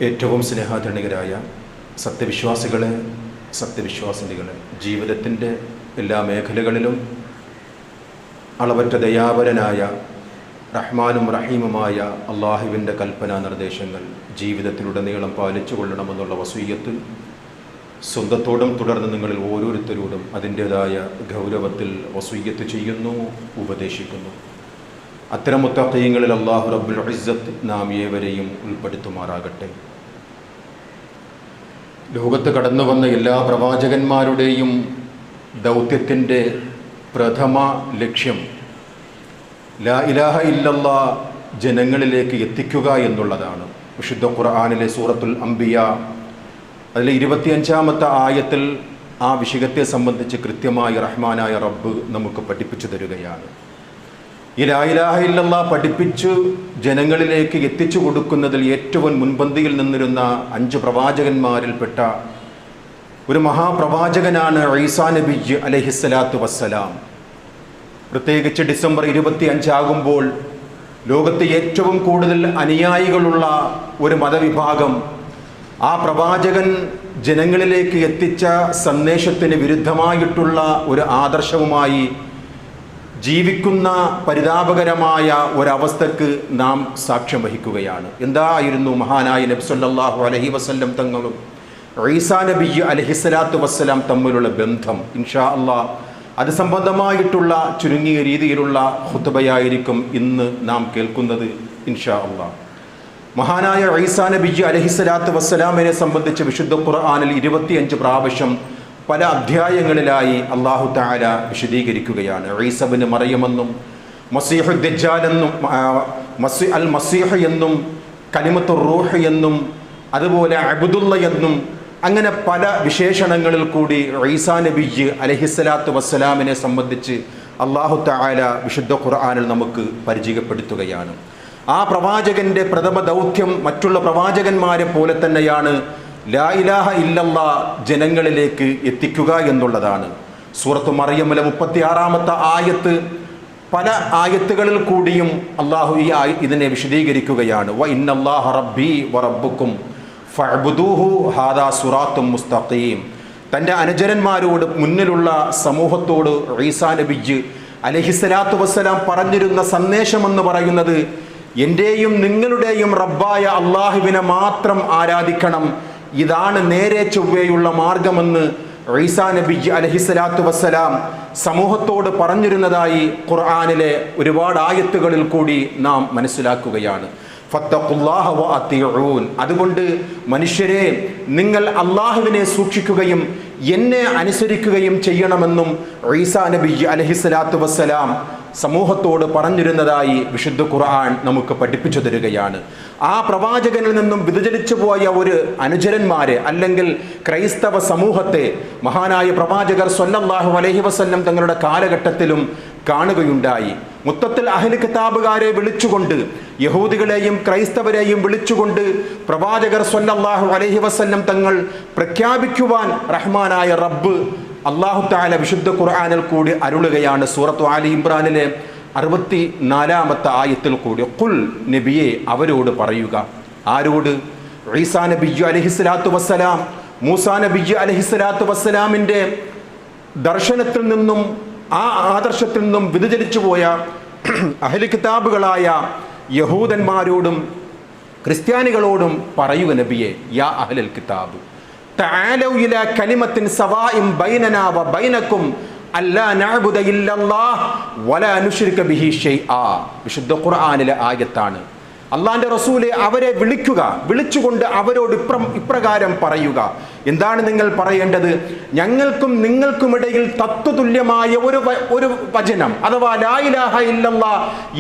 ഏറ്റവും സ്നേഹാധനികരായ സത്യവിശ്വാസികളെ, സത്യവിശ്വാസിനികളെ, ജീവിതത്തിൻ്റെ എല്ലാ മേഖലകളിലും അളവറ്റ ദയാപരനായ റഹ്മാനും റഹീമുമായ അള്ളാഹുവിൻ്റെ കൽപ്പനാ നിർദ്ദേശങ്ങൾ ജീവിതത്തിലുടനീളം പാലിച്ചു കൊള്ളണമെന്നുള്ള വസീയത്ത് സ്വന്തത്തോടും തുടർന്ന് നിങ്ങളിൽ ഓരോരുത്തരോടും അതിൻ്റേതായ ഗൗരവത്തിൽ വസീയത്ത് ചെയ്യുന്നു, ഉപദേശിക്കുന്നു. അത്തരം മുത്തഖീങ്ങളിൽ അല്ലാഹു റബ്ബുൽ ഇസ്സത്ത് നാം ഏവരെയും ഉൾപ്പെടുത്തുമാറാകട്ടെ. ലോകത്ത് കടന്നു വന്ന എല്ലാ പ്രവാചകന്മാരുടെയും ദൗത്യത്തിൻ്റെ പ്രഥമ ലക്ഷ്യം ലാ ഇലാഹ ഇല്ലല്ലാ ജനങ്ങളിലേക്ക് എത്തിക്കുക എന്നുള്ളതാണ്. വിശുദ്ധ ഖുർആനിലെ സൂറത്തുൽ അംബിയ അതിലെ 25-ാമത്തെ ആയത്തിൽ ആ വിഷയത്തെ സംബന്ധിച്ച് കൃത്യമായി റഹ്മാനായ റബ്ബ് നമുക്ക് പഠിപ്പിച്ചു തരികയാണ്. ഈ ലാ ഇലാഹ ഇല്ലല്ലാ പഠിപ്പിച്ചു ജനങ്ങളിലേക്ക് എത്തിച്ചു കൊടുക്കുന്നതിൽ ഏറ്റവും മുൻപന്തിയിൽ നിന്നിരുന്ന 5 പ്രവാചകന്മാരിൽപ്പെട്ട ഒരു മഹാപ്രവാചകനാണ് ഈസാ നബി അലൈഹിസ്സലാത്തു വസ്സലാം. പ്രത്യേകിച്ച് ഡിസംബർ 25 ആകുമ്പോൾ ലോകത്ത് ഏറ്റവും കൂടുതൽ അനുയായികളുള്ള ഒരു മതവിഭാഗം ആ പ്രവാചകൻ ജനങ്ങളിലേക്ക് എത്തിച്ച സന്ദേശത്തിന് വിരുദ്ധമായിട്ടുള്ള ഒരു ആദർശവുമായി ജീവിക്കുന്ന പരിതാപകരമായ ഒരവസ്ഥക്ക് നാം സാക്ഷ്യം വഹിക്കുകയാണ്. എന്തായിരുന്നു മഹാനായ നബി സല്ലല്ലാഹു അലൈഹി വസല്ലം തങ്ങളും ഈസാ നബി അലൈഹിസ്സലാത്തു വസ്സലാം തമ്മിലുള്ള ബന്ധം? ഇൻഷാ അല്ലാഹ് അത് സംബന്ധമായിട്ടുള്ള ചുരുങ്ങിയ രീതിയിലുള്ള ഖുത്ബയായിരിക്കും ഇന്ന് നാം കേൾക്കുന്നത് ഇൻഷാ അല്ലാഹ്. മഹാനായ ഈസാ നബി അലൈഹിസ്സലാത്തു വസ്സലാമിനെ സംബന്ധിച്ച് വിശുദ്ധ ഖുർആനിൽ 25 പ്രാവശ്യം പല അധ്യായങ്ങളിലായി അല്ലാഹു തആല വിശദീകരിക്കുകയാണ്. ഈസാ ഇബ്നു മറിയമെന്നും മസീഹു ദജ്ജാൽ എന്നും അൽ മസീഹ് എന്നും കലിമത്തുർ റൂഹ് എന്നും അതുപോലെ അബ്ദുള്ള എന്നും അങ്ങനെ പല വിശേഷണങ്ങളിൽ കൂടി ഈസാ നബി അലൈഹിസ്സലാത്തു വസ്സലാമിനെ സംബന്ധിച്ച് അല്ലാഹു തആല വിശുദ്ധ ഖുർആനിൽ നമുക്ക് പരിചയപ്പെടുത്തുകയാണ്. ആ പ്രവാചകന്റെ പ്രഥമ ദൗത്യം മറ്റുള്ള പ്രവാചകന്മാരെ പോലെ തന്നെയാണ് ലാ ഇലാഹ ഇല്ലല്ലാ ജനങ്ങളിലേക്ക് എത്തിക്കുക എന്നുള്ളതാണ്. സൂറത്തു മറിയമിലെ 36-ാമത്തെ ആയത്ത് പല ആയത്തുകളിൽ കൂടിയും അല്ലാഹു ഇതിനെ വിശദീകരിക്കുകയാണ്. വ ഇന്നല്ലാഹ റബ്ബി വ റബ്ബുക്കും ഫഅബ്ദൂഹു ഹാദാ സിറാത്തും മുസ്തഖീം. തൻ്റെ അനുചരന്മാരോട്, മുന്നിലുള്ള സമൂഹത്തോട് ഈസാ നബി അലൈഹിസ്സലാത്തു വസ്സലാം പറഞ്ഞിരുന്ന സന്ദേശമെന്ന് പറയുന്നത് എൻ്റെയും നിങ്ങളുടെയും റബ്ബായ അള്ളാഹുവിനെ മാത്രം ആരാധിക്കണം, ഇതാണ് നേരെ ചൊവ്വയുള്ള മാർഗമെന്ന് ഈസാ നബി അലൈഹിസ്സലാത്തു വസ്സലാം സമൂഹത്തോട് പറഞ്ഞിരുന്നതായി ഖുർആനിലെ ഒരുപാട് ആയത്തുകളിൽ കൂടി നാം മനസ്സിലാക്കുകയാണ്. ഫത്തഖുല്ലാഹ വ അത്തിഊൻ. അതുകൊണ്ട് മനുഷ്യരെ, നിങ്ങൾ അള്ളാഹുവിനെ സൂക്ഷിക്കുകയും എന്നെ അനുസരിക്കുകയും ചെയ്യണമെന്നും ഈസാ നബി അലൈഹിസ്സലാത്തു വസ്സലാം സമൂഹത്തോട് പറഞ്ഞിരുന്നതായി വിശുദ്ധ ഖുർആൻ നമുക്ക് പഠിപ്പിച്ചു തരികയാണ്. ആ പ്രവാചകനിൽ നിന്നും വ്യതിചലിച്ചു പോയ ഒരു അനുചരന്മാരെ അല്ലെങ്കിൽ ക്രൈസ്തവ സമൂഹത്തെ മഹാനായ പ്രവാചകർ സ്വല്ലല്ലാഹു അലൈഹി വസല്ലം തങ്ങളുടെ കാലഘട്ടത്തിലും കാണുകയുണ്ടായി. മൊത്തത്തിൽ അഹ്ലു കിതാബുകാരെ വിളിച്ചുകൊണ്ട്, യഹൂദികളെയും ക്രൈസ്തവരെയും വിളിച്ചുകൊണ്ട് പ്രവാചകർ സ്വല്ലല്ലാഹു അലൈഹി വസല്ലം തങ്ങൾ പ്രഖ്യാപിക്കുവാൻ റഹ്മാനായ റബ്ബ് അല്ലാഹു തആല വിശുദ്ധ ഖുർആനിൽ കൂടി അരുളുകയാണ്. സൂറത്തു ആലി ഇംറാനിലെ 64-ാമത്തെ ആയത്തിൽ കൂടി ഖുൽ, നബിയെ അവരോട് പറയുക. ആരോട്? ഈസാ നബി അലൈഹിസ്സലാത്തു വസ്സലാം മൂസാ നബി അലൈഹിസ്സലാത്തു വസ്സലാമിൻ്റെ ദർശനത്തിൽ നിന്നും ആ ആദർശത്തിൽ നിന്നും വ്യതിചലിച്ചു പോയ അഹ്ലു കിതാബുകളായ യഹൂദന്മാരോടും ക്രിസ്ത്യാനികളോടും പറയുക നബിയെ, യാ അഹ്ലൽ കിതാബ് തആലൗ ഇലാ കലിമത്തിൻ സവാഇൻ ബൈനനാ വ ബൈനകും അല്ലാ നഅ്ബുദ ഇല്ലല്ലാഹ് വലാ നുശ്രിക ബിഹി ഷൈആ. വിശുദ്ധ ഖുർആനിലെ ആയത്താണ്. അള്ളാന്റെ റസൂലെ അവരെ വിളിക്കുക, വിളിച്ചുകൊണ്ട് അവരോട് ഇപ്രകാരം പറയുക. എന്താണ് നിങ്ങൾ പറയേണ്ടത്? ഞങ്ങൾക്കും നിങ്ങൾക്കുമിടയിൽ തത്വതുല്യമായ ഒരു വചനം അഥവാ ലാ ഇലാഹ ഇല്ലല്ലാ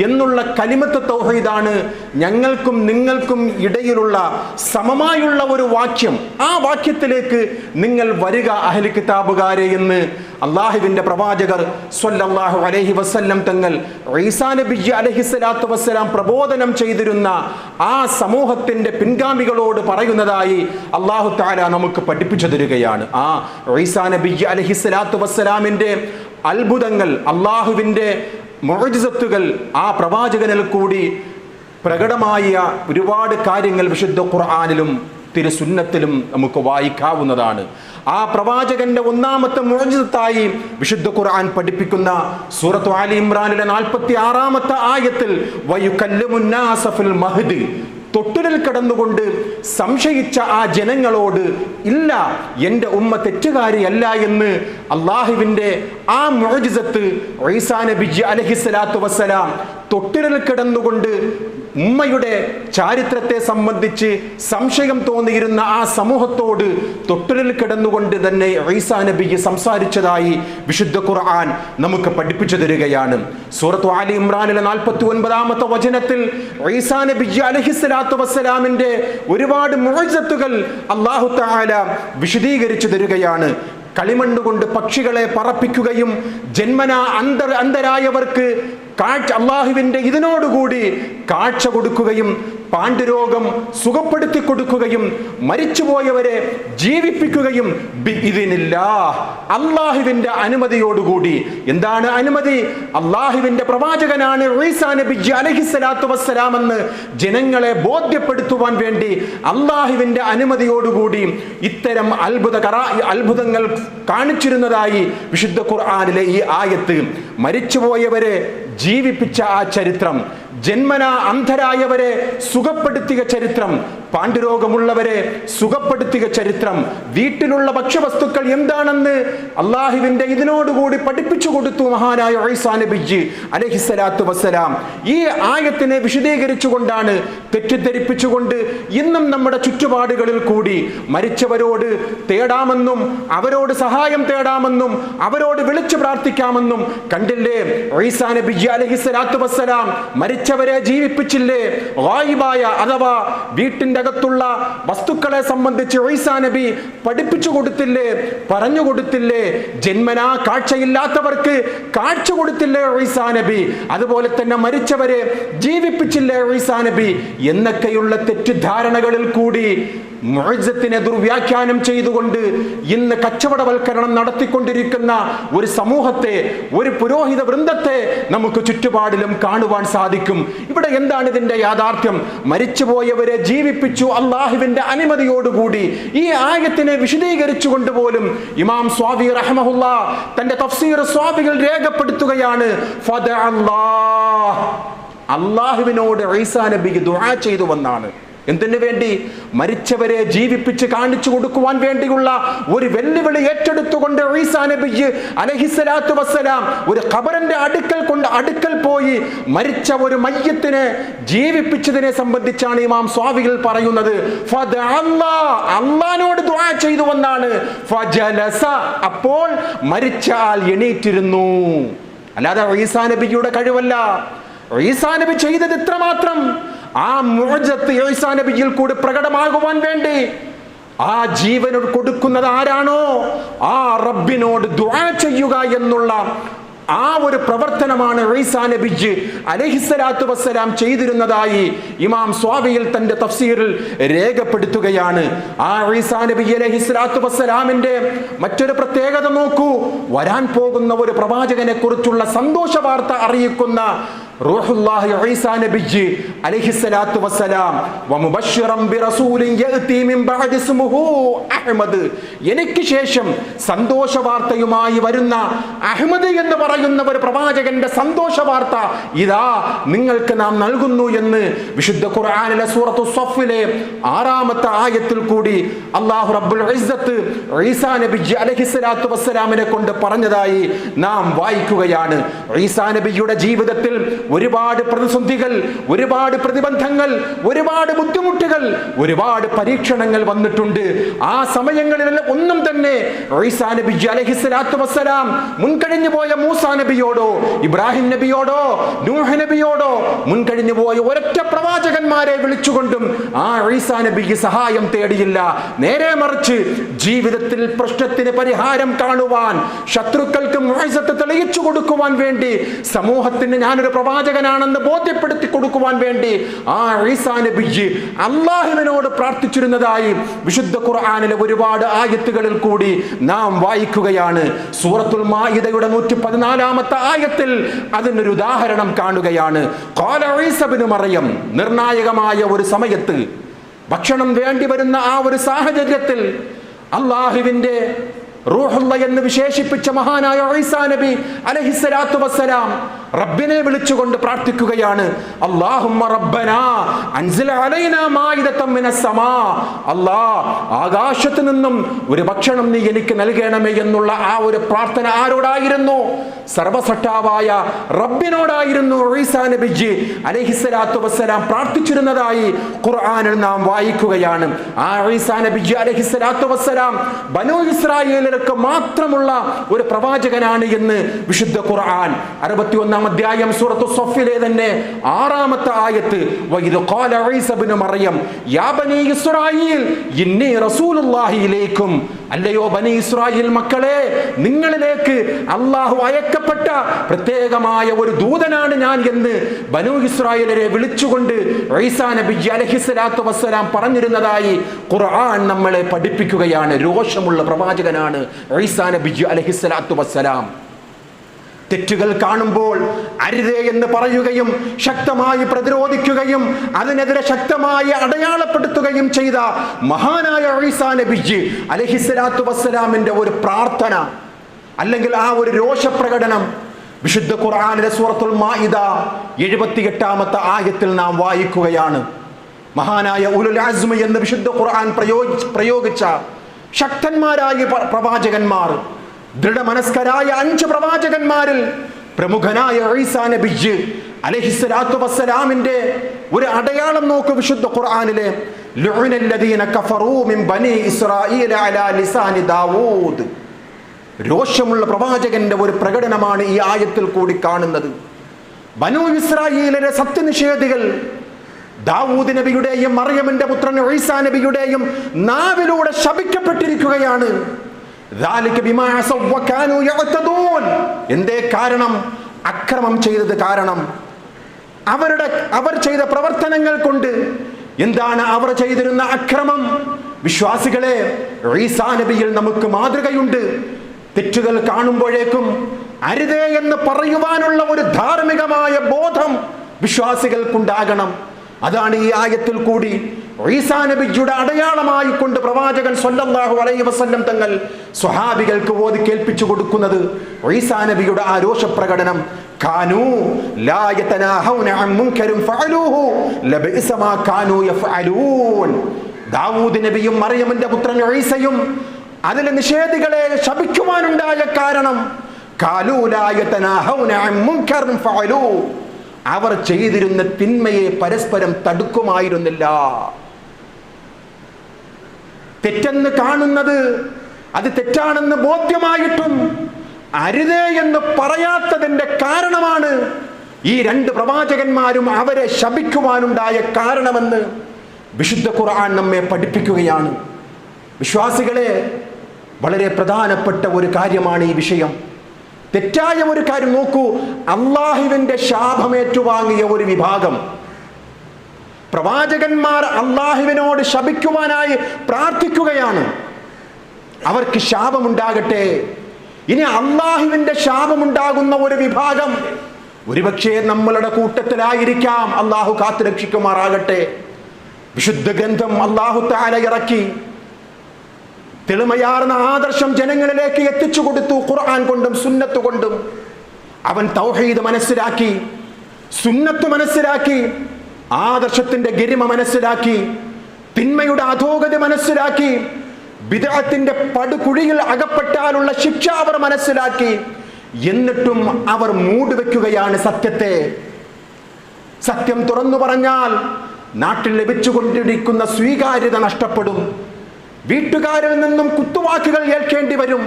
എന്നുള്ള കലിമത്ത് തൗഹീദാണ് ഞങ്ങൾക്കും നിങ്ങൾക്കും ഇടയിലുള്ള സമമായുള്ള ഒരു വാക്യം. ആ വാക്യത്തിലേക്ക് നിങ്ങൾ വരിക അഹ്ലു കിതാബുകാരെ എന്ന് അള്ളാഹുവിൻ്റെ പ്രവാചകർ സ്വല്ലല്ലാഹു അലൈഹി വസല്ലം തങ്ങൾ ഈസാ നബി അലൈഹിസ്സലാത്തു വസ്സലാം പ്രബോധനം ചെയ്തിരുന്ന ആ സമൂഹത്തിൻ്റെ പിൻഗാമികളോട് പറയുന്നതായി അല്ലാഹു തആല നമുക്ക് പഠിപ്പിച്ചു തരികയാണ്. ആ ഈസാ നബി അലൈഹിസ്സലാത്തു വസ്സലാമിൻ്റെ അത്ഭുതങ്ങൾ, അള്ളാഹുവിൻ്റെ മുഅ്ജിസത്തുകൾ ആ പ്രവാചകനിൽ കൂടി പ്രകടമായ ഒരുപാട് കാര്യങ്ങൾ വിശുദ്ധ ഖുർആനിലും തിരുസുന്നത്തിലും നമുക്ക് വായിക്കാവുന്നതാണ്. ആ പ്രവാചകന്റെ ഒന്നാമത്തെ മുഅ്ജിസത്തായി വിശുദ്ധ ഖുർആൻ പഠിപ്പിക്കുന്ന സൂറത്ത് ആലി ഇമ്രാനിലെ 46-ാമത്തെ ആയത്തിൽ വയുകല്ലിമുന്നാസ ഫിൽ മഹ്ദി, തൊട്ടിലിൽ കിടന്നുകൊണ്ട് സംശയിച്ച ആ ജനങ്ങളോട് ഇല്ല, എൻ്റെ ഉമ്മ തെറ്റുകാരിയല്ല എന്ന് അള്ളാഹുവിൻ്റെ ആ മുഅ്ജിസത്ത് ഈസാ നബി അലൈഹിസ്സലാത്തു വസ്സലാം തൊട്ടിലിൽ കിടന്നുകൊണ്ട് ഉമ്മയുടെ ചാരിത്രത്തെ സംബന്ധിച്ച് സംശയം തോന്നിയിരുന്ന ആ സമൂഹത്തോട് തൊട്ടിലിൽ കിടന്നുകൊണ്ട് തന്നെ ഈസാ നബി സംസാരിച്ചതായി വിശുദ്ധ ഖുർആൻ നമുക്ക് പഠിപ്പിച്ചു തരികയാണ്. സൂറത്ത് ആലി ഇമ്രാനിലെ 49-ാമത്തെ വചനത്തിൽ ഈസാ നബി അലൈഹിസ്സലാത്തു വസ്സലാമിന്റെ ഒരുപാട് മുഅ്ജിസത്തുകൾ അല്ലാഹു തആല വിശദീകരിച്ചു തരികയാണ്. കളിമണ്ണുകൊണ്ട് പക്ഷികളെ പറപ്പിക്കുകയും ജന്മനാ അന്ധരായവർക്ക് അള്ളാഹുവിന്റെ ഇതിനോടുകൂടി കാഴ്ച കൊടുക്കുകയും പാണ്ഡുരോഗം സുഖപ്പെടുത്തി കൊടുക്കുകയും മരിച്ചുപോയവരെ ജീവിപ്പിക്കുകയും അള്ളാഹുവിന്റെ അനുമതിയോടുകൂടി. എന്താണ് അനുമതി? അള്ളാഹുവിന്റെ പ്രവാചകനാണ് ഈസാ നബി അലൈഹിസ്സലാത്തു വസ്സലാം എന്ന് ജനങ്ങളെ ബോധ്യപ്പെടുത്തുവാൻ വേണ്ടി അള്ളാഹുവിന്റെ അനുമതിയോടുകൂടി ഇത്തരം അത്ഭുതങ്ങൾ കാണിച്ചിരുന്നതായി വിശുദ്ധ ഖുർആനിലെ ഈ ആയത്ത്. മരിച്ചുപോയവരെ ജീവിപ്പിച്ച ആ ചരിത്രം, ജന്മനാ അന്ധരായവരെ സുഖപ്പെടുത്തിയ ചരിത്രം, പാണ്ഡുരോഗമുള്ളവരെ സുഖപ്പെടുത്തിയ ചരിത്രം, വീട്ടിലുള്ള ഭക്ഷ്യവസ്തുക്കൾ എന്താണെന്ന് അള്ളാഹുവിന്റെ ഇതിനോടുകൂടി പഠിപ്പിച്ചു കൊടുത്തു മഹാനായ ഈസാ നബി അലൈഹിസ്സലാത്തു വസ്സലാം. ഈ ആയത്തിനെ വിശദീകരിച്ചുകൊണ്ടാണ്, തെറ്റിദ്ധരിപ്പിച്ചുകൊണ്ട് ഇന്നും നമ്മുടെ ചുറ്റുപാടുകളിൽ കൂടി മരിച്ചവരോട് തേടാമെന്നും അവരോട് സഹായം തേടാമെന്നും അവരോട് വിളിച്ചു പ്രാർത്ഥിക്കാമെന്നും കണ്ടില്ലേ ഈസാ നബി അലൈഹിസ്സലാത്തു വസ്സലാം മരിച്ചവരെ ജീവിപ്പിച്ചില്ലേ? ഗായിബായ അഥവാ വീട്ടിന്റെ അകത്തുള്ള വസ്തുക്കളെ സംബന്ധിച്ച് ഈസാ നബി പഠിപ്പിച്ചു കൊടുത്തില്ലേ, പറഞ്ഞു കൊടുത്തില്ലേ? ജന്മനാ കാഴ്ചയില്ലാത്തവർക്ക് കാഴ്ച കൊടുത്തില്ലേ ഈസാ നബി? അതുപോലെ തന്നെ മരിച്ചവരെ ജീവിപ്പിച്ചില്ലേ ഈസാ നബി? എന്നൊക്കെയുള്ള തെറ്റിദ്ധാരണകളിൽ കൂടി മുഅ്ജിസത്തിനെ ദുർവ്യാഖ്യാനം ചെയ്തുകൊണ്ട് ഇന്ന് കച്ചവടവൽക്കരണം നടത്തിക്കൊണ്ടിരിക്കുന്ന ഒരു സമൂഹത്തെ, ഒരു പുരോഹിത വൃന്ദത്തെ നമുക്ക് ചുറ്റുപാടിലും കാണുവാൻ സാധിക്കും. ഇവിടെ എന്താണ് ഇതിന്റെ യാഥാർത്ഥ്യം? മരിച്ചുപോയവരെ ജീവിപ്പിച്ചു അള്ളാഹുവിന്റെ അനുമതിയോടുകൂടി. ഈ ആയത്തിനെ വിശദീകരിച്ചുകൊണ്ട് പോലും ഇമാം സ്വാബി റഹ്മഹുല്ലാ തന്റെ തഫ്സീർ സ്വാബികൾ രേഖപ്പെടുത്തുകയാണ്, അള്ളാഹുവിനോട് ഈസാ നബി ദുആ ചെയ്തു വന്നാണ്. എന്തിനു വേണ്ടി? മരിച്ചവരെ ജീവിപ്പിച്ച് കാണിച്ചു കൊടുക്കുവാൻ വേണ്ടിയുള്ള ഒരു വെല്ലുവിളി ഏറ്റെടുത്തുകൊണ്ട് ഈസാ നബി അലൈഹിസ്സലാത്തു വസ്സലാം ഒരു ഖബറിന്റെ അടുക്കൽ പോയി മരിച്ച ഒരു മയ്യത്തിനെ ജീവിപ്പിച്ചതിനെ സംബന്ധിച്ചാണ് ഇമാം സ്വാവികൾ പറയുന്നത്. അള്ളാഹുവിനോട് ദുആ ചെയ്തു വന്നാണ്. അപ്പോൾ മരിച്ച ആൾ എണീറ്റിരുന്നു. അല്ലാതെ ഈസാ നബിയുടെ കഴിവല്ല. ഈസാ നബി ചെയ്തത് ഇത്രമാത്രം. ആ മുഅ്ജിസത്ത് ഈസാ നബിയിൽ കൂടി പ്രകടമാകുവാൻ വേണ്ടി ആ ജീവനോട് കൊടുക്കുന്നത് ആരാണോ ആ റബ്ബിനോട് ദുആ ചെയ്യുക എന്നുള്ള ആ ഒരു പ്രവർത്തനമാണ് ഈസാ നബി അലൈഹിസ്സലാത്തു വസ്സലാം ചെയ്തിരുന്നതായി ഇമാം സ്വാബിയിൽ തന്റെ തഫ്സീറിൽ രേഖപ്പെടുത്തുകയാണ്. ആ ഈസാ നബി അലൈഹിസ്സലാത്തു വസ്സലാമിന്റെ മറ്റൊരു പ്രത്യേകത നോക്കൂ. വരാൻ പോകുന്ന ഒരു പ്രവാചകനെ കുറിച്ചുള്ള സന്തോഷ വാർത്ത അറിയിക്കുന്ന റൂഹുല്ലാഹി ഈസാ നബി അലൈഹിസ്സലാത്തു വസ്സലാം വമുബശ്ശിറൻ ബിറസൂലിൻ യഅതി മിൻ ബഅദി ഇസ്മുഹു അഹ്മദ്, എനിക്ക് ശേഷം സന്തോഷ വാർത്തയുമായി വരുന്ന അഹ്മദ് എന്ന് പറയുന്ന ഒരു പ്രവാചകന്റെ സന്തോഷ വാർത്ത ഇതാ നിങ്ങൾക്ക് നാം നൽകുന്നു എന്ന് വിശുദ്ധ ഖുർആനിലെ സൂറത്തു സ്വഫിലെ 6-ാമത്തെ ആയത്തിൽ കൂടി അല്ലാഹു റബ്ബുൽ ഇസ്സത്ത് ഈസാ നബി അലൈഹിസ്സലാത്തു വസ്സലാമിനെ കൊണ്ട് പറഞ്ഞതായി നാം വായിക്കുകയാണ്. ഈസാ നബിയുടെ ജീവിതത്തിൽ ഒരുപാട് പ്രതിസന്ധികൾ, ഒരുപാട് പ്രതിബന്ധങ്ങൾ, ഒരുപാട് ബുദ്ധിമുട്ടുകൾ, ഒരുപാട് പരീക്ഷണങ്ങൾ വന്നിട്ടുണ്ട്. ആ സമയങ്ങളിലെല്ലാം ഒന്നും തന്നെ ഈസാ നബി അലൈഹിസ്സലാത്തു വസ്സലാം മുൻകഴിഞ്ഞു പോയ മൂസാ നബിയോടോ ഇബ്രാഹിം നബിയോടോ നൂഹ് നബിയോടോ മുൻകഴിഞ്ഞു പോയ ഒരൊറ്റ പ്രവാചകന്മാരെ വിളിച്ചുകൊണ്ടും ആ ഈസാ നബിക്ക് സഹായം തേടിയില്ല. നേരെ മറിച്ച് ജീവിതത്തിൽ പ്രശ്നത്തിന് പരിഹാരം കാണുവാൻ, ശത്രുക്കൾക്ക് മുഅ്ജിസത്ത് തെളിയിച്ചു കൊടുക്കുവാൻ വേണ്ടി സമൂഹത്തിന് ഞാനൊരു പ്രവാചകനാണെന്ന് ബോധ്യപ്പെടുത്തി കൊടുക്കുവാൻ വേണ്ടി ആ ഈസാ നബി അള്ളാഹുവിനോട് പ്രാർത്ഥിച്ചിരുന്നതായി വിശുദ്ധ ഖുർആനിലെ ഒരുപാട് ആയത്തുകളിൽ കൂടി നാം വായിക്കുകയാണ്. സൂറത്തുൽ മാഇദയുടെ 114-ാമത്തെ ആയത്തിൽ അതിനൊരു ഉദാഹരണം കാണുകയാണ്. ഖാല ഈസാ ഇബ്നു മറിയം, നിർണായകമായ ഒരു സമയത്ത് ഭക്ഷണം വേണ്ടി വരുന്ന ആ ഒരു സാഹചര്യത്തിൽ അള്ളാഹുവിന്റെ റൂഹുള്ള എന്ന് വിശേഷിപ്പിച്ച മഹാനായ ഈസാ നബി അലൈഹിസ്സലാത്തു വസ്സലാം റബ്ബിനെ വിളിച്ചുകൊണ്ട് പ്രാർത്ഥിക്കുകയാണ്. അല്ലാഹുമ്മ റബ്ബനാ അൻസിൽ അലൈനാ മാഇദതൻ മിനസ് സമാ, അല്ലാഹ് ആകാശത്ത് നിന്നും ഒരു ഭക്ഷണം നീ എനിക്ക് നൽകണമേ എന്നുള്ള ആ ഒരു പ്രാർത്ഥന ആരോടായിരുന്നു? സർവസട്ടാവായ റബ്ബിനോടായിരുന്നു ഈസാ നബി അലൈഹിസ്സലാത്തു വസ്സലാം പ്രാർത്ഥിച്ചിരുന്നതായി ഖുർആനിൽ നാം വായിക്കുകയാണ്. ആ ഈസാ നബി അലൈഹിസ്സലാത്തു വസ്സലാം ബനൂ ഇസ്രായേലിലേക്ക് മാത്രമുള്ള ഒരു പ്രവാചകനാണ് എന്ന് വിശുദ്ധ ഖുർആൻ 61-ാം അധ്യായം സൂറത്തു സഫിലെ തന്നെ 6-ാമത്തെ ആയത്ത്, വഇദ് ഖാല ഈസാ ഇബ്നു മറിയം യാ ബനീ ഇസ്രായീൽ ഇന്നി റസൂലുള്ളാഹി ഇലൈക്കും, അല്ലയോ ബനീ ഇസ്രായേൽ മക്കളെ, നിങ്ങളിലേക്ക് അല്ലാഹു അയക്കപ്പെട്ട പ്രത്യേകമായ ഒരു ദൂതനാണ് ഞാൻ എന്ന് ബനൂ ഇസ്രായേലിനെ വിളിച്ചുകൊണ്ട് ഈസാ നബി അലൈഹിസ്സലാത്തു വസ്സലാം പറഞ്ഞിരുന്നതായി ഖുർആൻ നമ്മളെ പഠിപ്പിക്കുകയാണ്. രോഷമുള്ള പ്രവാചകനാണ് ഈസാ നബി അലൈഹിസ്സലാത്തു വസ്സലാം. തെറ്റുകൾ കാണുമ്പോൾ അരുതേ എന്ന് പറയുകയും ശക്തമായി പ്രതിരോധിക്കുകയും അതിനെതിരെ ശക്തമായി അടയാളപ്പെടുത്തുകയും ചെയ്ത മഹാനായ ഈസാ നബി അലൈഹിസ്സലാത്തു വസ്സലാമിന്റെ ഒരു പ്രാർത്ഥന അല്ലെങ്കിൽ ആ ഒരു രോഷപ്രകടനം വിശുദ്ധ ഖുർആനിലെ സൂറത്തുൽ മാഇദ 78-ാമത്തെ ആയത്തിൽ നാം വായിക്കുകയാണ്. മഹാനായ ഉലുൽ അസ്മ എന്ന് വിശുദ്ധ ഖുർആൻ പ്രയോഗിച്ച ശക്തന്മാരായ പ്രവാചകന്മാർ, ദൃഢമനസ്കരായ 5 പ്രവാചകന്മാരിൽ പ്രമുഖനായ ഈസാ നബി അലൈഹിസ്സലാത്തു വസ്സലാമിന്റെ ഒരു അടയാളം നോക്കൂ. വിശുദ്ധ ഖുർആനിലെ ലുഅനല്ലദീന കഫറൂ മിൻ ബനീ ഇസ്രായീല അലാ ലിസാനി ദാവൂദ്, രോഷമുള്ള പ്രവാചകന്റെ ഒരു പ്രകടനമാണ് ഈ ആയത്തിൽ കൂടി കാണുന്നത്. ബനൂ ഇസ്രായേലിലെ സത്യനിഷേധികൾ ദാവൂദ് നബിയുടെയും മറിയമിന്റെ പുത്രൻ ഈസാ നബിയുടെയും നാവിലൂടെ ശപിക്കപ്പെട്ടിരിക്കുകയാണ്. എന്തേ കാരണം? അക്രമം ചെയ്തത് കാരണം, അവർ ചെയ്ത പ്രവർത്തനങ്ങൾ കൊണ്ട്. എന്താണ് അവർ ചെയ്തിരുന്ന അക്രമം? വിശ്വാസികളെ, ഈസാ നബിയിൽ നമുക്ക് മാതൃകയുണ്ട്. തെറ്റുകൾ കാണുമ്പോഴേക്കും അരുതേ എന്ന് പറയുവാനുള്ള ഒരു ധാർമ്മികമായ ബോധം വിശ്വാസികൾക്കുണ്ടാകണം. അതാണ് ഈ ആയത്തിൽ കൂടി ഈസാ നബിയുടെ അടയാളമായി കൊണ്ട് പ്രവാചകൻ സ്വല്ലല്ലാഹു അലൈഹി വസല്ലം തങ്ങൾ സ്വഹാബികൾക്ക് ഓതി കേൾപ്പിച്ചു കൊടുക്കുന്നത്. ഈസാ നബിയുടെ ആ രോഷപ്രകടനം, കാനൂ ലാ യതനാഹൗന അൻ മുൻകരിൻ ഫഅലൂഹു ലബിഅസ മാ കാനൂ യഫഅലൂൻ. ദാവൂദ് നബിയും മറിയമിന്റെ പുത്രൻ ഈസയും അതിലെ നിഷേധികളെ ശപിക്കുവാനുണ്ടായ കാരണം, കാലൂ ലാ യതനാഹൗന അൻ മുൻകരിൻ ഫഅലൂ, അവർ ചെയ്തിരുന്ന തിന്മയെ പരസ്പരം തടുക്കുമായിരുന്നില്ല. തെറ്റെന്ന് കാണുന്നത് അത് തെറ്റാണെന്ന് ബോധ്യമായിട്ടും അരുതേ എന്ന് പറയാത്തതിന്റെ കാരണമാണ് ഈ 2 പ്രവാചകന്മാരും അവരെ ശപിക്കുവാനുണ്ടായ കാരണമെന്ന് വിശുദ്ധ ഖുർആൻ നമ്മെ പഠിപ്പിക്കുകയാണ്. വിശ്വാസികളെ, വളരെ പ്രധാനപ്പെട്ട ഒരു കാര്യമാണ് ഈ വിഷയം. തെറ്റായ ഒരു കാര്യം നോക്കൂ. അള്ളാഹുവിന്റെ ശാപമേറ്റുവാങ്ങിയ ഒരു വിഭാഗം പ്രവാചകന്മാർ അള്ളാഹുവിനോട് ശപിക്കുവാനായി പ്രാർത്ഥിക്കുകയാണ്. അവർക്ക് ശാപമുണ്ടാകട്ടെ. ഇനി അള്ളാഹുവിന്റെ ശാപമുണ്ടാകുന്ന ഒരു വിഭാഗം ഒരുപക്ഷെ നമ്മളുടെ കൂട്ടത്തിലായിരിക്കാം. അള്ളാഹു കാത്തുരക്ഷിക്കുമാറാകട്ടെ. വിശുദ്ധ ഗ്രന്ഥം അള്ളാഹു തആല ഇറക്കി തെളിമയാർന്ന ആദർശം ജനങ്ങളിലേക്ക് എത്തിച്ചു കൊടുത്തു. ഖുർആൻ കൊണ്ടും സുന്നത്ത് കൊണ്ടും അവൻ തൗഹീദ് മനസ്സിലാക്കി, സുന്നത്ത് മനസ്സിലാക്കി, ആദർശത്തിന്റെ ഗരിമ മനസ്സിലാക്കി, തിന്മയുടെ അധോഗതി മനസ്സിലാക്കി, ബിദ്അത്തിന്റെ പടുകുഴിയിൽ അകപ്പെട്ടാലുള്ള ശിക്ഷ അവർ മനസ്സിലാക്കി. എന്നിട്ടും അവർ മൂടിവെക്കുകയാണ് സത്യത്തെ. സത്യം തുറന്നു പറഞ്ഞാൽ നാട്ടിൽ ലഭിച്ചുകൊണ്ടിരിക്കുന്ന സ്വീകാര്യത നഷ്ടപ്പെടും. വീട്ടുകാരിൽ നിന്നും കുത്തുവാക്കുകൾ ഏൽക്കേണ്ടി വരും.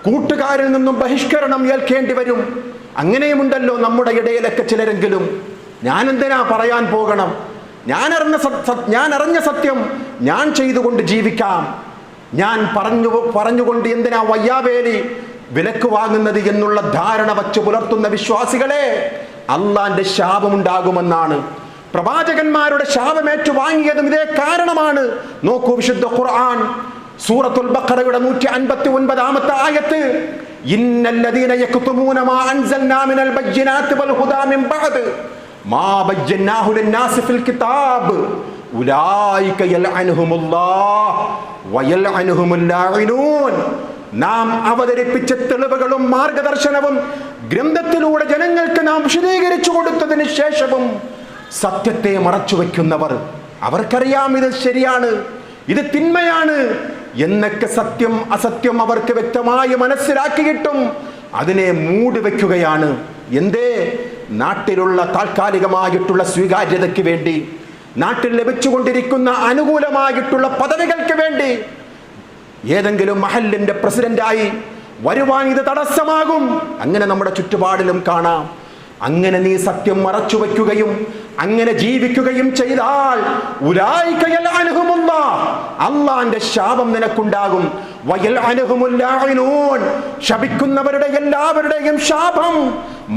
കൂട്ടുകാരിൽ നിന്നും ബഹിഷ്കരണം ഏൽക്കേണ്ടി വരും. അങ്ങനെയുമുണ്ടല്ലോ നമ്മുടെ ഇടയിലൊക്കെ ചിലരെങ്കിലും. ഞാൻ എന്തിനാ പറയാൻ പോകണം? ഞാൻ അറിഞ്ഞ സത്യം ഞാൻ ചെയ്തുകൊണ്ട് ജീവിക്കാം. ഞാൻ പറഞ്ഞുകൊണ്ട് എന്തിനാ വയ്യാവേലി വിലക്ക് വാങ്ങുന്നത് എന്നുള്ള ധാരണ വച്ച് പുലർത്തുന്ന വിശ്വാസികളെ, അള്ളാന്റെ ശാപമുണ്ടാകുമെന്നാണ്. പ്രവാചകന്മാരുടെ ശാപമേറ്റു വാങ്ങിയതും ഇതേ കാരണമാണ്. നോക്കൂ, വിശുദ്ധ ഖുർആൻ സൂറത്തുൽ ബഖറയുടെ 159 ആയത്ത്, ഇന്നല്ലദീന യക്തുമൂന മാ അൻസൽനാ മിനൽ ബയ്യിനാതി വൽ ഹുദാ മിൻ ബഅദ് മാ ബയ്യനാഹു ലിന്നാസി ഫിൽ കിതാബ് ഉലൈക യൽഅൻഹുമുല്ലാഹ് വയൽഅൻഹുമുൽ ലാഇനൂൻ. നാം അവതരിപ്പിച്ച തെളിവുകളും മാർഗദർശനവും ഗ്രന്ഥത്തിലൂടെ ജനങ്ങൾക്ക് നാം വിശദീകരിച്ചു കൊടുത്തതിന് ശേഷവും സത്യത്തെ മറച്ചു വയ്ക്കുന്നവർ, അവർക്കറിയാം ഇത് ശരിയാണ്, ഇത് തിന്മയാണ് എന്നൊക്കെ സത്യം അസത്യം അവർക്ക് വ്യക്തമായി മനസ്സിലാക്കിയിട്ടും അതിനെ മൂടി വയ്ക്കുകയാണ്. എന്തേ? നാട്ടിലുള്ള താൽക്കാലികമായിട്ടുള്ള സ്വീകാര്യതയ്ക്ക് വേണ്ടി, നാട്ടിൽ ലഭിച്ചുകൊണ്ടിരിക്കുന്ന അനുകൂലമായിട്ടുള്ള പദവികൾക്ക് വേണ്ടി, ഏതെങ്കിലും മഹല്ലിന്റെ പ്രസിഡന്റായി വരുവാൻ ഇത് തടസ്സമാകും. അങ്ങനെ നമ്മുടെ ചുറ്റുപാടിലും കാണാം. അങ്ങനെ നീ സത്യം മറച്ചു വയ്ക്കുകയും അങ്ങനെ ജീവിക്കുകയും ചെയ്താൽ ഉലൈക യൽഅൻഹുമുല്ലാഹ്, അല്ലാഹുവിന്റെ ശാപം നിനക്കുണ്ടാകും. വയൽഅൻഹുമുൽ ലാഇനൂൻ, ശപിക്കുന്നവരുടെ എല്ലാവരുടെയും ശാപം,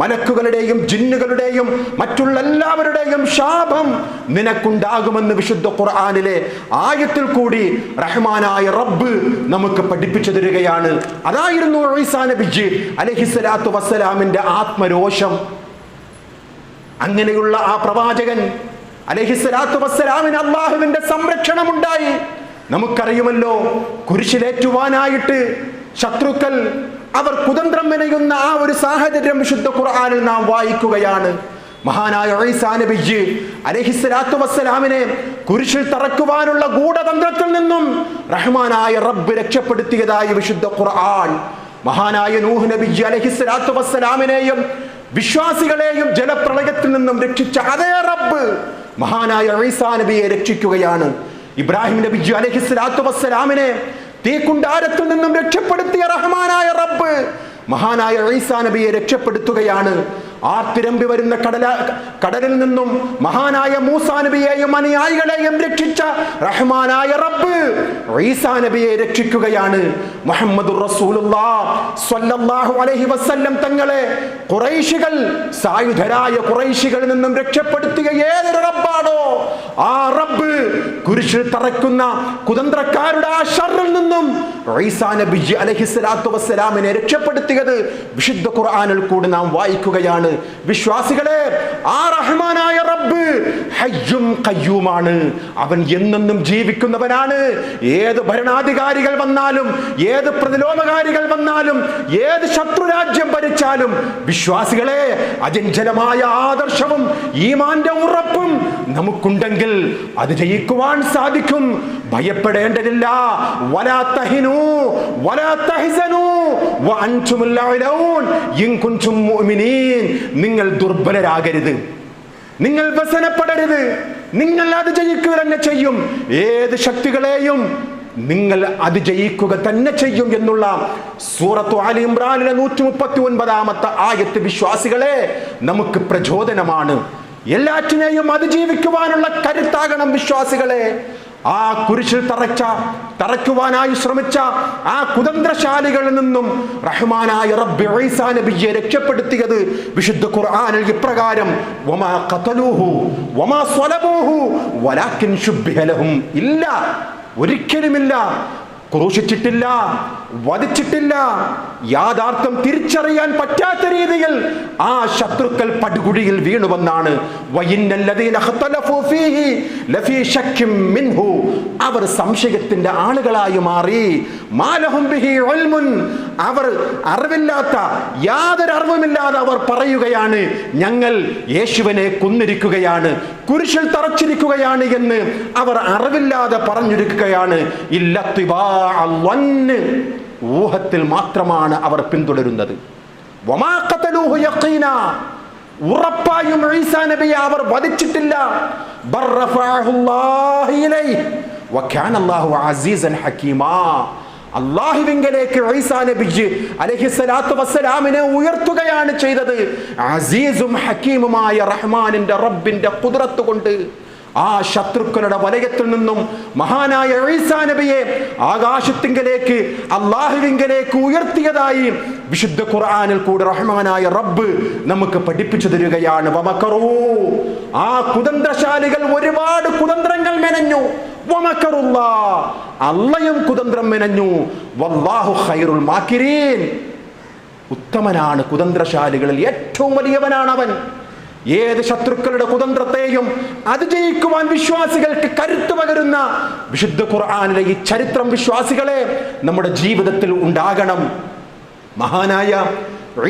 മലക്കുകളുടെയും ജിന്നുകളുടെയും മറ്റുള്ള എല്ലാവരുടെയും ശാപം നിനക്കുണ്ടാകുമെന്ന് വിശുദ്ധ ഖുർആനിലെ ആയത്തിൽ കൂടി റഹ്മാനായ റബ്ബ് നമുക്ക് പഠിപ്പിച്ചു തരികയാണ്. അതായിരുന്നു ഈസാ നബി അലൈഹിസ്സലാത്തു വസ്സലാമിന്റെ ആത്മരോഷം. അങ്ങനെയുള്ള ആ പ്രവാചകൻ അലൈഹിസ്സലാത്തു വസ്സലാമിന് അല്ലാഹുവിന്റെ സംരക്ഷണം ഉണ്ടായി. നമുക്കറിയുമല്ലോ, കുരിശിലേറ്റുവാനായിട്ട് ശത്രുക്കൾ അവർ കുതന്ത്രം മെനയുന്ന ആ ഒരു സാഹചര്യം വിശുദ്ധ ഖുർആനിൽ നാം വായിക്കുകയാണ്. മഹാനായ ഈസാ നബി അലൈഹിസ്സലാത്തു വസ്സലാമിനെ കുരിശിൽ തറക്കുവാനുള്ള ഗൂഢതന്ത്രത്തിൽ നിന്നും റഹ്മാനായ റബ്ബ് രക്ഷപ്പെടുത്തിയതായി വിശുദ്ധ ഖുർആൻ. മഹാനായ നൂഹ് നബി അലൈഹിസ്സലാത്തു വസ്സലാമിനെയും വിശ്വാസികളെയും ജലപ്രളയത്തിൽ നിന്നും രക്ഷിച്ച അതേ റബ്ബ് മഹാനായ ഈസാ നബിയെ രക്ഷിക്കുകയാണ്. ഇബ്രാഹിം നബി അലൈഹിസ്സലാത്തു വസ്സലാമിനെ തീക്കുണ്ടാരത്തിൽ നിന്നും രക്ഷപ്പെടുത്തിയ റഹ്മാനായ റബ്ബ് മഹാനായ ഈസാ നബിയെ രക്ഷപ്പെടുത്തുകയാണ്. ആർത്തിരമ്പി വരുന്ന കടലിൽ നിന്നും മഹാനായ മൂസാ നബിയെയും അനുയായികളെയും രക്ഷിച്ച റഹ്മാനായ റബ്ബ് ഈസാ നബിയെ രക്ഷിക്കുകയാണ്. മുഹമ്മദുർ റസൂലുള്ളാഹ് സ്വല്ലല്ലാഹു അലൈഹി വസല്ലം തങ്ങളെ ഖുറൈശികൾ, സായുധരായ ഖുറൈശികളിൽ നിന്നും രക്ഷപ്പെടുത്തിയ ഏതൊരു റബ്ബാണോ ആ റബ്ബ് കുരിശിൽ തറക്കുന്ന കുതന്ത്രക്കാരുടെ ആ ശർറിൽ നിന്നും ഈസാ നബി അലൈഹിസ്സലാത്തു വസ്സലാമിനെ രക്ഷപ്പെടുത്തിയത് വിശുദ്ധ ഖുർആനിൽ കൂടി നാം വായിക്കുകയാണ്. വിശ്വാസികളെ, ആ റഹ്മാനായ റബ്ബ് ഹയ്യും ഖയ്യൂമാണ്. അവൻ എന്നെന്നും ജീവിക്കുന്നവനാണ്. ഏത് ഭരണാധികാരികൾ വന്നാലും, ഏത് പ്രതിലോമകാരികൾ വന്നാലും, ഏത് ശത്രുരാജ്യം ഭരിച്ചാലും വിശ്വാസികളെ, അചഞ്ചലമായ ആദർശവും ഈമാന്റെ ഉറപ്പും നമുക്കുണ്ടെങ്കിൽ അത് ജയിക്കുവാൻ സാധിക്കും. ഭയപ്പെടേണ്ടതില്ല. വലാ തഹിനൂ വലാ തഹ്സനൂ വഅൻതുമുൽ അലൗൻ ഇൻ കുൻതും മുഅ്മിനീൻ. നിങ്ങൾ ദുർബലരാകരുത്, നിങ്ങൾ വ്യസനപ്പെടരുത്, നിങ്ങൾ അത് ജയിക്കുക തന്നെ ചെയ്യും. ഏത് ശക്തികളെയും നിങ്ങൾ അത് ജയിക്കുക തന്നെ ചെയ്യും എന്നുള്ള സൂറത്തു ആലി ഇംറാനിലെ 139 ആയത്ത് വിശ്വാസികളെ നമുക്ക് പ്രചോദനമാണ്. എല്ലാറ്റിനെയും അതിജീവിക്കുവാനുള്ള കരുത്താകണം വിശ്വാസികളെ. ആ കുരിശിൽ തറയ്ക്കുവാനായി ശ്രമിച്ച ആ കുതന്ത്രശാലികളിൽ നിന്നും റഹ്മാനായ റബ്ബ് ഈസാ നബിയെ രക്ഷപ്പെടുത്തിയത് വിശുദ്ധ ഖുർആനിൽ ഇപ്രകാരം, വമാ ഖതലൂഹു വമാ സ്വലബൂഹു വലാകിൻ ശുബ്ബിഹ ലഹും. ഇല്ല, ഒരിക്കലുമില്ല, ക്രൂശിച്ചിട്ടില്ല, വധിച്ചിട്ടില്ല. യാഥാർത്ഥ്യം തിരിച്ചറിയാൻ പറ്റാത്ത രീതിയിൽ ആ ശത്രുക്കൾ പടുകുഴിയിൽ വീണുവെന്നാണ്. അവർ സംശയത്തിന്റെ ആളുകളായി മാറി. അവർ അറിവില്ലാത്ത, യാതൊരു അറിവുമില്ലാതെ അവർ പറയുകയാണ്, ഞങ്ങൾ യേശുവിനെ കൊന്നിരിക്കുകയാണ്, കുരിശിൽ തറച്ചിരിക്കുകയാണ് എന്ന് അവർ അറിവില്ലാതെ പറഞ്ഞിരിക്കുകയാണ്. ഊഹത്തിൽ മാത്രമാണ് അവർ പിന്തുടരുന്നത്. ഉറപ്പായും ഈസാ നബിയെ അവർ വധിച്ചിട്ടില്ല. അല്ലാഹുവിങ്കലേക്ക് ഈസാ നബി അലൈഹിസ്സലാത്തു വസ്സലാമിനെ ഉയർത്തുകയാണ് ചെയ്തത്. അസീസും ഹക്കീമുമായ റഹ്മാനിന്റെ റബ്ബിന്റെ ഖുദ്റത്ത് കൊണ്ട്. ആ ശത്രുക്കളുടെ വലയത്തിൽ നിന്നും മഹാനായ ഈസാ നബിയെ ആകാശത്തിങ്കലേക്ക് അല്ലാഹുവിങ്കലേക്ക് ഉയർത്തിയതായി വിശുദ്ധ ഖുർആനിൽ കൂടി റഹ്മാനായ റബ്ബ് നമുക്ക് പഠിപ്പിച്ചു തരികയാണ്. വമകറൂ, ആ കുതന്ത്രശാലികൾ ഒരുപാട് കുതന്ത്രങ്ങൾ മെനഞ്ഞു. വമകറുല്ലാഹ്, അല്ലാഹും കുതന്ത്രം മെനഞ്ഞു. വല്ലാഹു ഖൈറുൽ മാകിരീൻ, ഉത്തമനാണ് കുതന്ത്രശാലികളിൽ ഏറ്റവും വലിയവനാണ് അവൻ. ഏത് ശത്രുക്കളുടെ കുതന്ത്രത്തെയും അതിജയിക്കുവാൻ വിശ്വാസികൾക്ക് കരുത്ത് പകരുന്ന വിശുദ്ധ ഖുർആനിലെ ഈ ചരിത്രം വിശ്വാസികളെ നമ്മുടെ ജീവിതത്തിൽ ഉണ്ടാകണം. മഹാനായ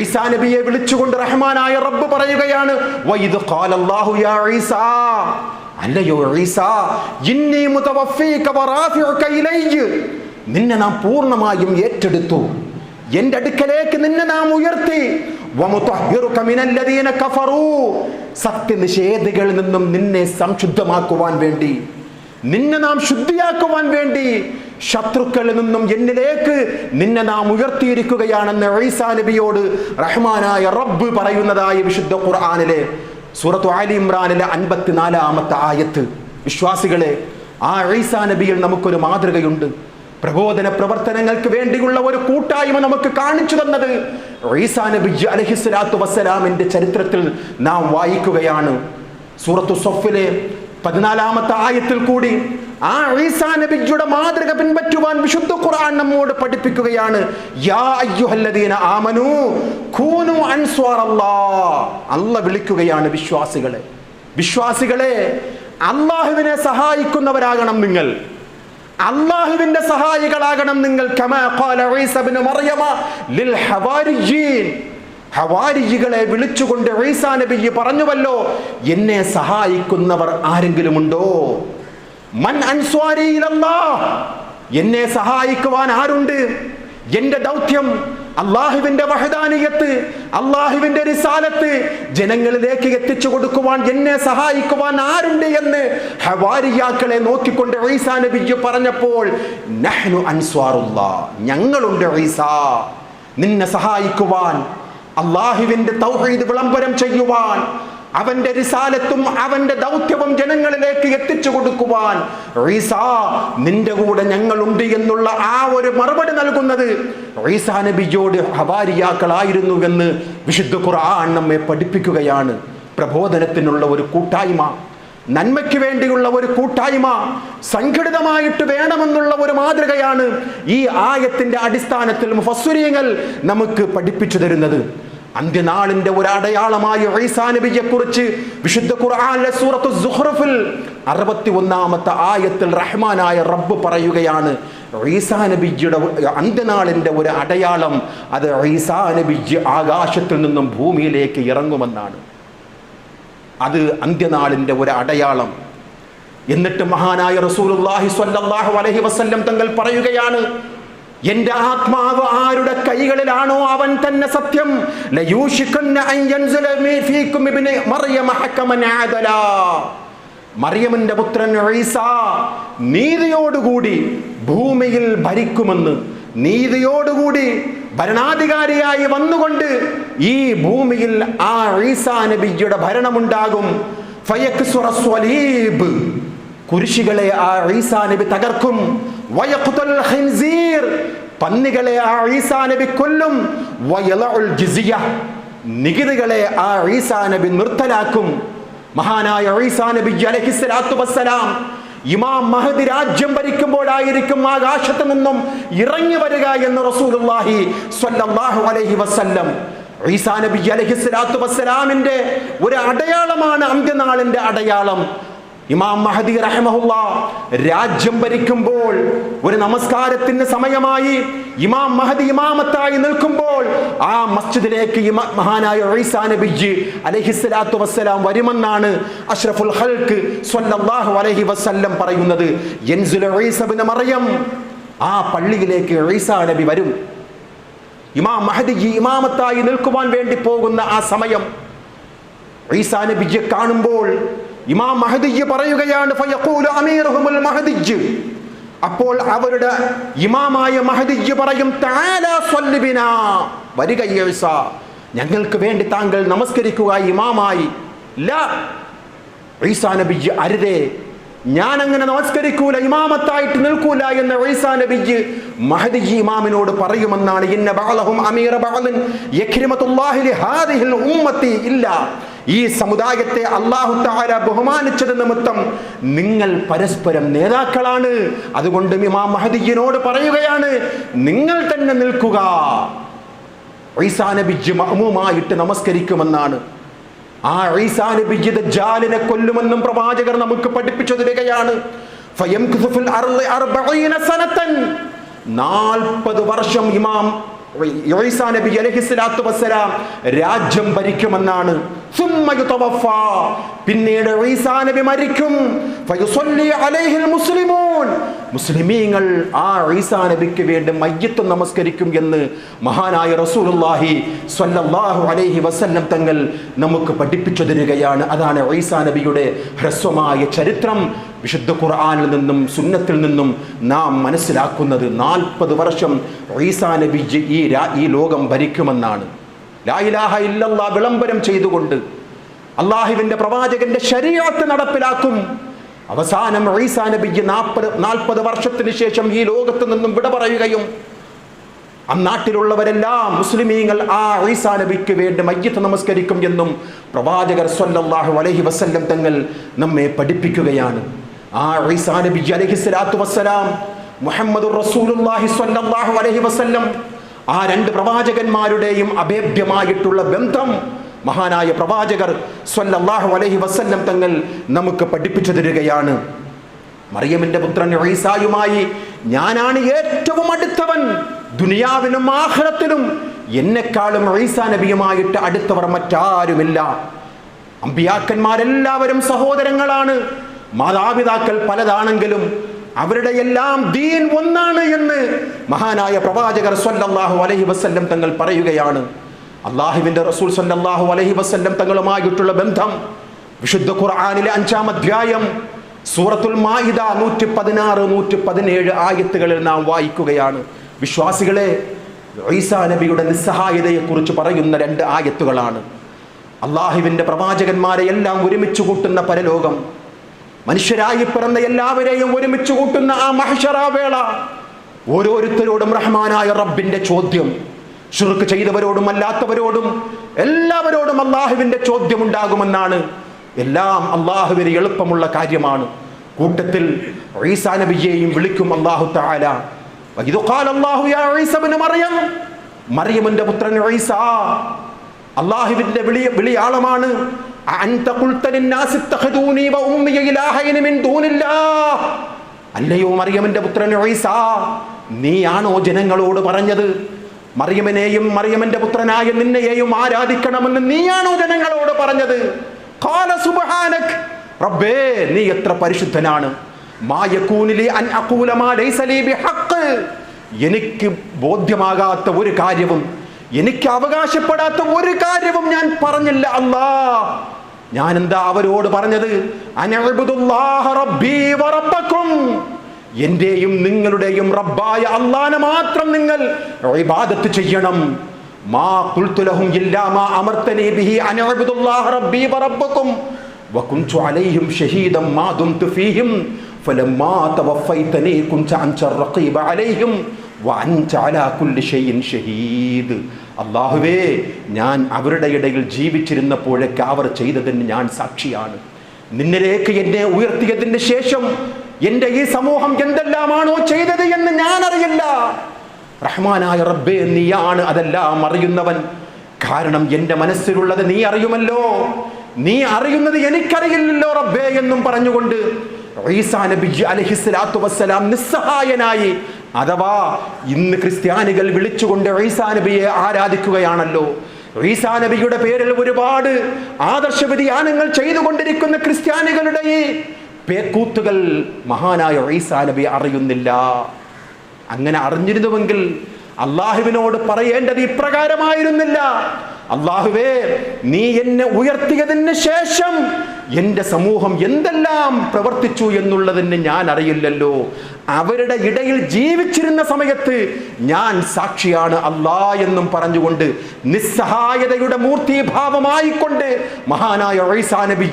ഈസാ നബിയെ വിളിച്ചുകൊണ്ട് റഹ്മാനായ റബ്ബ് പറയുകയാണ്, വഇദ് ഖാലല്ലാഹു യാ ഈസാ, അല്ലയോ ഈസാ, ഇന്നി മുതവഫീക വറാഫിഉക ഇലയ്യ, നിന്നെ നാം പൂർണ്ണമായും ഏറ്റെടുത്തു, എന്റെ അടുക്കലേക്ക് നിന്നെ നാം ഉയർത്തി. വമുതഹിറുക മിനല്ലദീന കഫറൂ, സത്യനിഷേധികളിൽ നിന്നും നിന്നെ സംശുദ്ധമാക്കുവാൻ വേണ്ടി, നിന്നെ നാം ശുദ്ധിയാക്കുവാൻ വേണ്ടി ശത്രുക്കളിൽ നിന്നും എന്നിലേക്ക് നിന്നെ നാം ഉയർത്തിയിരിക്കുകയാണെന്ന് ഈസാ നബിയോട് റഹ്മാനായ റബ്ബ് പറയുന്നതായി വിശുദ്ധ ഖുർആനിലെ സൂറത്തു ആലി ഇമ്രാനിലെ 54-ാമത്തെ ആയത്ത്. വിശ്വാസികളെ, ആ ഈസാ നബിയിൽ നമുക്കൊരു മാതൃകയുണ്ട്. പ്രബോധന പ്രവർത്തനങ്ങൾക്ക് വേണ്ടിയുള്ള ഒരു കൂട്ടായ്മ നമുക്ക് കാണിച്ചു തന്നത് ഈസാ നബി അലൈഹിസ്സലാത്തു വസ്സലാമിന്റെ ചരിത്രത്തിൽ നാം വായിക്കുകയാണ്. സൂറത്തു സഫിലെ 14-ാമത്തെ ആയത്തിൽ കൂടി ആ ഈസാ നബിയുടെ മാതൃക പിൻപറ്റുവാൻ വിശുദ്ധ ഖുർആൻ നമ്മോട് പഠിപ്പിക്കുകയാണ്. യാ അയ്യുഹല്ലദീന ആമനൂ കൂനൂ അൻസ്വാറല്ലാഹ്, അല്ലാഹ് വിളിക്കുകയാണ് വിശ്വാസികളെ. വിശ്വാസികളെ, അല്ലാഹുവിനെ സഹായിക്കുന്നവരാകണം നിങ്ങൾ, അല്ലാഹുവിന്റെ സഹായികളാകണം നിങ്ങൾ. കമാ ഖാല ഈസാ ഇബ്നു മർയമ ലിൽ ഹവാരിയീൻ, ഹവാരിജികളെ വിളിച്ചുകൊണ്ട് ഈസാ നബി പറഞ്ഞുവല്ലോ, എന്നെ സഹായിക്കുന്നവർ ആരെങ്കിലും ഉണ്ടോ? മൻ അൻസ്വാരി ഇലല്ലാഹ്, എന്നെ സഹായിക്കുവാൻ ആരുണ്ട്? എന്റെ ദൗത്യം അല്ലാഹുവിന്റെ വഹദാനിയത്ത്, അല്ലാഹുവിന്റെ റിസാലത്ത് ജനങ്ങളിലേക്ക് എത്തിച്ചു കൊടുക്കുവാൻ എന്നെ സഹായിക്കുവാൻ ആരുണ്ട് എന്ന് ഹവാരിയാക്കളെ നോക്കിക്കൊണ്ട് ഈസാ നബി പറഞ്ഞപ്പോൾ, നഹ്നു അൻസ്വാറുല്ലാഹ്, ഞങ്ങളുണ്ട് ഈസാ നിന്നെ സഹായിക്കുവാൻ, അല്ലാഹുവിന്റെ തൗഹീദ് വിളംബരം ചെയ്യുവാൻ, അവന്റെ റിസാലത്തും അവന്റെ ദൗത്യവും ജനങ്ങളിലേക്ക് എത്തിച്ചു കൊടുക്കുവാൻ ഈസാ നിന്റെ കൂടെ ഞങ്ങളുണ്ട് എന്നുള്ള ആ ഒരു മറുപടി നൽകുന്നത് ഈസാ നബിയോട് ഹവാരിയാക്കളായിരുന്നു എന്ന് വിശുദ്ധ ഖുർആൻ നമ്മെ പഠിപ്പിക്കുകയാണ്. പ്രബോധനത്തിനുള്ള ഒരു കൂട്ടായ്മ, നന്മയ്ക്ക് വേണ്ടിയുള്ള ഒരു കൂട്ടായ്മ സംഘടിതമായിട്ട് വേണമെന്നുള്ള ഒരു മാതൃകയാണ് ഈ ആയത്തിന്റെ അടിസ്ഥാനത്തിൽ മുഫസ്സിരീങ്ങൾ നമുക്ക് പഠിപ്പിച്ചു തരുന്നത്. അന്ത്യനാളിന്റെ ഒരു അടയാളമായ ഈസാ നബിയെ കുറിച്ച് വിശുദ്ധ ഖുർആനിലെ സൂറത്തു സുഖ്റുഫിൽ 61-ാമത്തെ ആയത്തിൽ റഹ്മാനായ റബ്ബ് പറയുകയാണ്, ഈസാ നബിയുടെ അന്ത്യനാളിന്റെ ഒരു അടയാളം അത് ഈസാ നബി ആകാശത്തിൽ നിന്നും ഭൂമിയിലേക്ക് ഇറങ്ങുമെന്നാണ്. അത് അന്ത്യനാളിന്റെ ഒരു അടയാളം. എന്നിട്ട് മഹാനായ റസൂലുള്ളാഹി സ്വല്ലല്ലാഹു അലൈഹി വസല്ലം തങ്ങൾ പറയുകയാണ്, എന്റെ ആത്മാവ് ആരുടെ കൈകളിലാണോ അവൻ തന്നെ സത്യം. ലയൂഷികന്ന അൻ യൻസില ഫീകും ഇബ്നു മർയമ ഹക്കമൻ അദലാ, മറിയമിന്റെ പുത്രൻ ഈസാ നീതിയോടുകൂടി ഭൂമിയിൽ ഭരിക്കുമെന്ന്, നീതിയോടുകൂടി ഭരണാധികാരിയായി വന്നുകൊണ്ട് ഈ ഭൂമിയിൽ ആ ഈസാ നബിയുടെ ഭരണമുണ്ടാകും. ഫയക്സുറ സ്വലീബ്, കുരിശികളെ ആ ഈസാ നബി തകർക്കും. വയഖ്തുൽ ഖിൻസീർ, പന്നികളെ ആ ഈസാ നബി കൊല്ലും. വയലഉൽ ജിസിയ, നികുതികളെ ആ ഈസാ നബി നിർത്തലാക്കും. മഹാനായ ഈസാ നബി അലൈഹിസ്സലാത്തു വസ്സലാം ഇമാം മഹദി രാജ്യം ഭരിക്കുമ്പോഴായിരിക്കും ആകാശത്ത് നിന്നും ഇറങ്ങി വരിക എന്ന് റസൂലുള്ളാഹി സ്വല്ലല്ലാഹു അലൈഹി വസല്ലം. ഈസാ നബി അലൈഹിസ്സലാത്തു വസ്സലാമിന്റെ ഒരു അടയാളമാണ് അന്ത്യനാളിന്റെ അടയാളം. ഇമാം മഹദി റഹ്മഹുല്ലാഹ് രാജ്യം ഭരിക്കുമ്പോൾ ഒരു നമസ്കാരത്തിന് സമയമായി ഇമാം മഹദി ഇമാമത്തായി നിൽക്കുമ്പോൾ ആ മസ്ജിദിലേക്ക് മഹാനായ ഈസാ നബി അലൈഹിസ്സലാത്തു വസ്സലാം വരുമെന്നാണ് അഷ്റഫുൽ ഖൽഖ് സ്വല്ലല്ലാഹു അലൈഹി വസല്ലം പറയുന്നത്. യൻസിലു ഈസാ ഇബ്നു മർയം, ആ പള്ളിയിലേക്ക് ഈസാ നബി വരും. ഇമാം മഹദി ഇമാമത്തായി നിൽക്കുവാൻ വേണ്ടി പോകുന്ന ആ സമയം ഈസാ നബിയെ കാണുമ്പോൾ ഇമാം മഹദി പറയുകയാണ്, ഫയഖൂലു അമീറുഹുൽ മഹദി, അപ്പോൾ അവരുടെ ഇമാമായ മഹദി പറയും, തആല സ്വല്ലി ബിനാ, വരിക ഈസാ, ഞങ്ങൾക്ക് വേണ്ടി താങ്കൾ നമസ്കരിക്കുക ഇമാമായി. ലാ, ഈസാ നബി അരുതേ, ഞാൻ അങ്ങനെ നമസ്കരിക്കൂല, ഇമാമത്തായിട്ട് നിൽക്കൂല എന്ന് ഈസാ നബി മഹദി ഇമാമിനോട് പറയുമെന്നാണ്. ഇന്ന ബഅലഹും അമീറ ബഅലിൻ യക്രിമത്തുല്ലാഹി ലിഹാദിഹിൽ ഉമ്മത്തി ഇല്ല, ഈ സമുദായത്തെ അല്ലാഹു തആല ബഹുമാനിച്ചത് നിമിത്തം നിങ്ങൾ പരസ്പരം നേതാക്കളാണ്. അതുകൊണ്ട് ഇമാം മഹദിയോട് പറയുകയാണ്, നിങ്ങൾ തന്നെ നിൽക്കുക. ഈസാ നബി മഅ്മൂമായിട്ട് നമസ്കരിക്കുമെന്നാണ്. ആ ഈസാ നബി ദജ്ജാലിനെ കൊല്ലുമെന്നും പ്രവാചകർ നമുക്ക് പഠിപ്പിച്ചു തരികയാണ്. ഫയംകുസു ഫിൽ അർളി 40 സനതൻ, 40 വർഷം ഇമാം ഈസാ നബി അലൈഹിസ്സലാത്തു വസ്സലാം രാജ്യം ഭരിക്കുമെന്നാണ്. സുമ്മ യുതവഫ, പിന്നീട് ഈസാ നബി മരിക്കും. ഫയുസല്ലി അലൈഹിൽ മുസ്ലിമൂൻ, മുസ്ലിമീങ്ങൾ ആ ഈസാ നബിക്ക് വേണ്ടി മയ്യിത്ത് നമസ്കരിക്കും എന്ന് മഹാനായ റസൂലുള്ളാഹി സ്വല്ലല്ലാഹു അലൈഹി വസല്ലം തങ്ങൾ നമുക്ക് പഠിപ്പിച്ചു തരികയാണ്. അതാണ് ഈസാ നബിയുടെ ഹ്രസ്വമായ ചരിത്രം വിശുദ്ധ ഖുർആനിൽ നിന്നും സുന്നത്തിൽ നിന്നും നാം മനസ്സിലാക്കുന്നത്. 40 വർഷം ഈസാ നബി ഈ ലോകം ഭരിക്കുമെന്നാണ്. ലാ ഇലാഹ ഇല്ലല്ലാഹ് വിളംബരം ചെയ്തുകൊണ്ട് അല്ലാഹുവിന്റെ പ്രവാചകന്റെ ശരീഅത്ത് നടപ്പിലാക്കും. അവസാനം ഈസാ നബി 40 വർഷത്തിന് ശേഷം ഈ ലോകത്ത് നിന്നും വിട പറയുകയും നാട്ടിലുള്ളവരെല്ലാം മുസ്ലിമീങ്ങൾ ആ ഈസാ നബിക്ക് വേണ്ടി മയ്യിത്ത് നമസ്കരിക്കും എന്നും പ്രവാചകർ സ്വല്ലല്ലാഹു അലൈഹി വസല്ലം തങ്ങൾ നമ്മെ പഠിപ്പിക്കുകയാണ്. ആ ഈസാ നബി അലൈഹിസ്സലാത്തു വസ്സലാം മുഹമ്മദുർ റസൂലുള്ളാഹി സ്വല്ലല്ലാഹു അലൈഹി വസല്ലം, ആ 2 പ്രവാചകന്മാരുടെയും അഭേദ്യമായിട്ടുള്ള ബന്ധം മഹാനായ പ്രവാചകർ സ്വല്ലല്ലാഹു അലൈഹി വസല്ലം തങ്ങൾ നമുക്ക് പഠിപ്പിച്ചു തരികയാണ്. മറിയമിന്റെ പുത്രൻ ഈസായുമായി ഞാനാണ് ഏറ്റവും അടുത്തവൻ, ദുനിയാവിലും ആഖിറത്തിലും എന്നെക്കാളും ഈസാ നബിയുമായിട്ട് അടുത്തവർ മറ്റാരുമില്ല. അമ്പിയാക്കന്മാരെല്ലാവരും സഹോദരങ്ങളാണ്. മാതാപിതാക്കൾ പലതാണെങ്കിലും അവരുടെ എല്ലാം ദീൻ ഒന്നാണ് എന്ന് മഹാനായ പ്രവാചകർ സ്വല്ലല്ലാഹു അലൈഹി വസല്ലം തങ്ങൾ പറയുകയാണ്. അല്ലാഹുവിന്റെ റസൂൽ സ്വല്ലല്ലാഹു അലൈഹി വസല്ലം തങ്ങളുമായിട്ടുള്ള ബന്ധം വിശുദ്ധ ഖുർആനിലെ 5-ാം അധ്യായം സൂറത്തുൽ മാഇദ 116-117 ആയത്തുകളിൽ നാം വായിക്കുകയാണ്. വിശ്വാസികളെ, ഈസാ നബിയുടെ നിസ്സഹായതയെ കുറിച്ച് പറയുന്ന 2 ആയത്തുകളാണ്. അല്ലാഹുവിന്റെ പ്രവാചകന്മാരെ എല്ലാം ഒരുമിച്ച് കൂട്ടുന്ന പരലോകം, മനുഷ്യരായി പിറന്ന എല്ലാവരെയും ഒരുമിച്ച് കൂട്ടുന്ന ആ മഹ്ശറ വേള, ഓരോരുത്തരോടും റഹ്മാനായ റബ്ബിന്റെ ചോദ്യം, ശിർക്ക് ചെയ്തവരോടും അല്ലാത്തവരോടും എല്ലാവരോടും അല്ലാഹുവിന്റെ ചോദ്യം ഉണ്ടാകുമെന്നാണ്. എല്ലാം അല്ലാഹുവിന് എളുപ്പമുള്ള കാര്യമാണ്. കൂട്ടത്തിൽ ഈസാ നബിയെയും വിളിക്കും അല്ലാഹു തആല. വഇദ് ഖാല അല്ലാഹു യാ ഈസാ ഇബ്നു മറിയം, മറിയമിന്റെ പുത്രൻ ഈസാ അല്ലാഹുവിന്റെ വിളിയാളമാണ്. അൻത ഖുൽത ലിന്നാസി ഇത്തഖദൂനി വ ഉമ്മിയ ഇലാഹൈനി മിൻ ദൂനില്ലാഹ്, അല്ലയോ മറിയമിന്റെ പുത്രൻ ഈസാ, നീയാണോ ജനങ്ങളോട് പറഞ്ഞത് മറിയമിനെയും മറിയമിന്റെ പുത്രനായ നിന്നെയും ആരാധിക്കണമെന്ന് നീയാണോ ജനങ്ങളോട് പറഞ്ഞത്? ഖാല സുബ്ഹാനക, റബ്ബേ നീ എത്ര പരിശുദ്ധനാണ്. മാ യകൂനി ലി അൻ അഖൂല മാ ലൈസ ലീ ബിഹഖ്, എനിക്ക് ബോധ്യമാകാത്ത ഒരു കാര്യവും എനിക്ക് അവകാശപ്പെടാത്ത ഒരു കാര്യവും ഞാൻ പറഞ്ഞില്ല അല്ലാഹ്. ഞാൻ എന്താ അവരോട് പറഞ്ഞത്? അനഅബ്ദുല്ലാഹ റബ്ബി വ റബ്ബക്കും, എന്റെയും നിങ്ങളുടെയും റബ്ബായ അല്ലാഹനെ മാത്രം നിങ്ങൾ ഇബാദത്ത് ചെയ്യണം. മാ ഖുൽതു ലഹും ഇല്ലാ മാ അമർതനി ബിഹി അനഅബ്ദുല്ലാഹ റബ്ബി വ റബ്ബക്കും വകുൻതു അലൈഹിം ഷഹീദൻ മാ ദുംതു ഫീഹിം ഫലമ്മാ തവഫൈതനി കുൻതു അൻത റഖീബ അലൈഹിം വഅൻത അലാ കുല്ലി ഷൈഇൻ ഷഹീദ്. അല്ലാഹുവേ, ഞാൻ അവരുടെ ഇടയിൽ ജീവിച്ചിരുന്നപ്പോഴൊക്കെ അവർ ചെയ്തതിന് ഞാൻ സാക്ഷിയാണ്. നിന്നിലേക്ക് എന്നെ ഉയർത്തിയതിന് ശേഷം എൻ്റെ ഈ സമൂഹം എന്തെല്ലാമാണോ ചെയ്തത് എന്ന് ഞാൻ അറിയില്ല. റഹ്മാനായ റബ്ബേ, നീയാണ് അതെല്ലാം അറിയുന്നവൻ. കാരണം എൻ്റെ മനസ്സിലുള്ളത് നീ അറിയുമല്ലോ, നീ അറിയുന്നത് എനിക്കറിയില്ലല്ലോ റബ്ബേ എന്നും പറഞ്ഞുകൊണ്ട് ഈസാ നബി അലൈഹിസ്സലാത്തു വസ്സലാം നിസ്സഹായനായി, അഥവാ ഇന്ന് ക്രിസ്ത്യാനികൾ വിളിച്ചുകൊണ്ട് ഈസാ നബിയെ ആരാധിക്കുകയാണല്ലോ. ഈസാ നബിയുടെ പേരിൽ ഒരുപാട് ആദർശ വ്യതിയാനങ്ങൾ ചെയ്തുകൊണ്ടിരിക്കുന്ന ക്രിസ്ത്യാനികളുടെ ഈ പേക്കൂത്തുകൾ മഹാനായ ഈസാ നബി അറിയുന്നില്ല. അങ്ങനെ അറിഞ്ഞിരുന്നുവെങ്കിൽ അള്ളാഹുവിനോട് പറയേണ്ടത് ഇപ്രകാരമായിരുന്നില്ല: അള്ളാഹുവേ, നീ എന്നെ ഉയർത്തിയതിന് ശേഷം എൻ്റെ സമൂഹം എന്തെല്ലാം പ്രവർത്തിച്ചു എന്നുള്ളതിന് ഞാൻ അറിയില്ലല്ലോ. അവരുടെ ഇടയിൽ ജീവിച്ചിരുന്ന സമയത്ത് ഞാൻ സാക്ഷിയാണ് അല്ലാ എന്നും പറഞ്ഞുകൊണ്ട് നിസ്സഹായതയുടെ മൂർത്തിഭാവമായിക്കൊണ്ട് മഹാനായ ഈസാ നബി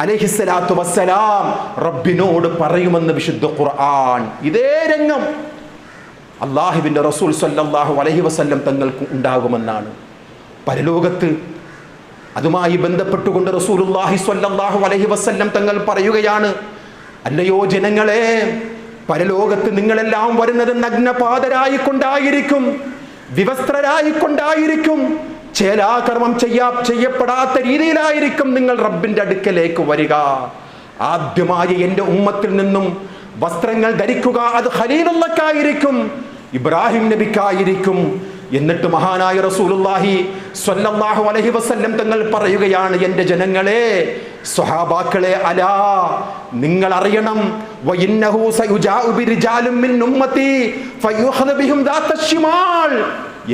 അലൈഹിസ്സലാത്തു വസ്സലാം റബ്ബിനോട് പറയുമെന്ന് വിശുദ്ധ ഖുർആൻ. ഇതേ രംഗം അല്ലാഹുവിൻ്റെ റസൂൽ സ്വല്ലല്ലാഹു അലൈഹി വസല്ലം തങ്ങൾക്ക് ഉണ്ടാകുമെന്നാണ്. പരലോകത്ത് അതുമായി ബന്ധപ്പെട്ടുകൊണ്ട് റസൂലുള്ളാഹി സ്വല്ലല്ലാഹു അലൈഹി വസല്ലം തങ്ങൾ പറയുകയാണ്, അല്ലയോ ജനങ്ങളെ, പരലോകത്ത് നിങ്ങളെല്ലാം വരുന്നത് നഗ്നപാതരായിക്കൊണ്ടായിരിക്കും, വിവസ്ത്രരായിക്കൊണ്ടായിരിക്കും, ചേലാകർമ്മം ചെയ്യപ്പെടാത്ത രീതിയിലായിരിക്കും നിങ്ങൾ റബ്ബിന്റെ അടുക്കലേക്ക് വരിക. ആദ്യമായി എൻ്റെ ഉമ്മത്തിൽ നിന്നും വസ്ത്രങ്ങൾ ധരിക്കുക അത് ഖലീലുള്ളാഹിക്കായിരിക്കും, ഇബ്രാഹിം നബിക്കായിരിക്കും. എന്നിട്ട് മഹാനായ റസൂലുള്ളാഹി സ്വല്ലല്ലാഹു അലൈഹി വസല്ലം തങ്ങൾ പറയുകയാണ്, എൻ്റെ ജനങ്ങളെ, സ്വഹാബാക്കളെ, അലാ, നിങ്ങൾ അറിയണം, വഇന്നഹു സയുജാഉ ബിരിജാലിൻ മിൻ ഉമ്മത്തി ഫയുഖദു ബിഹിം ദാത്തശ്ശിമാൽ,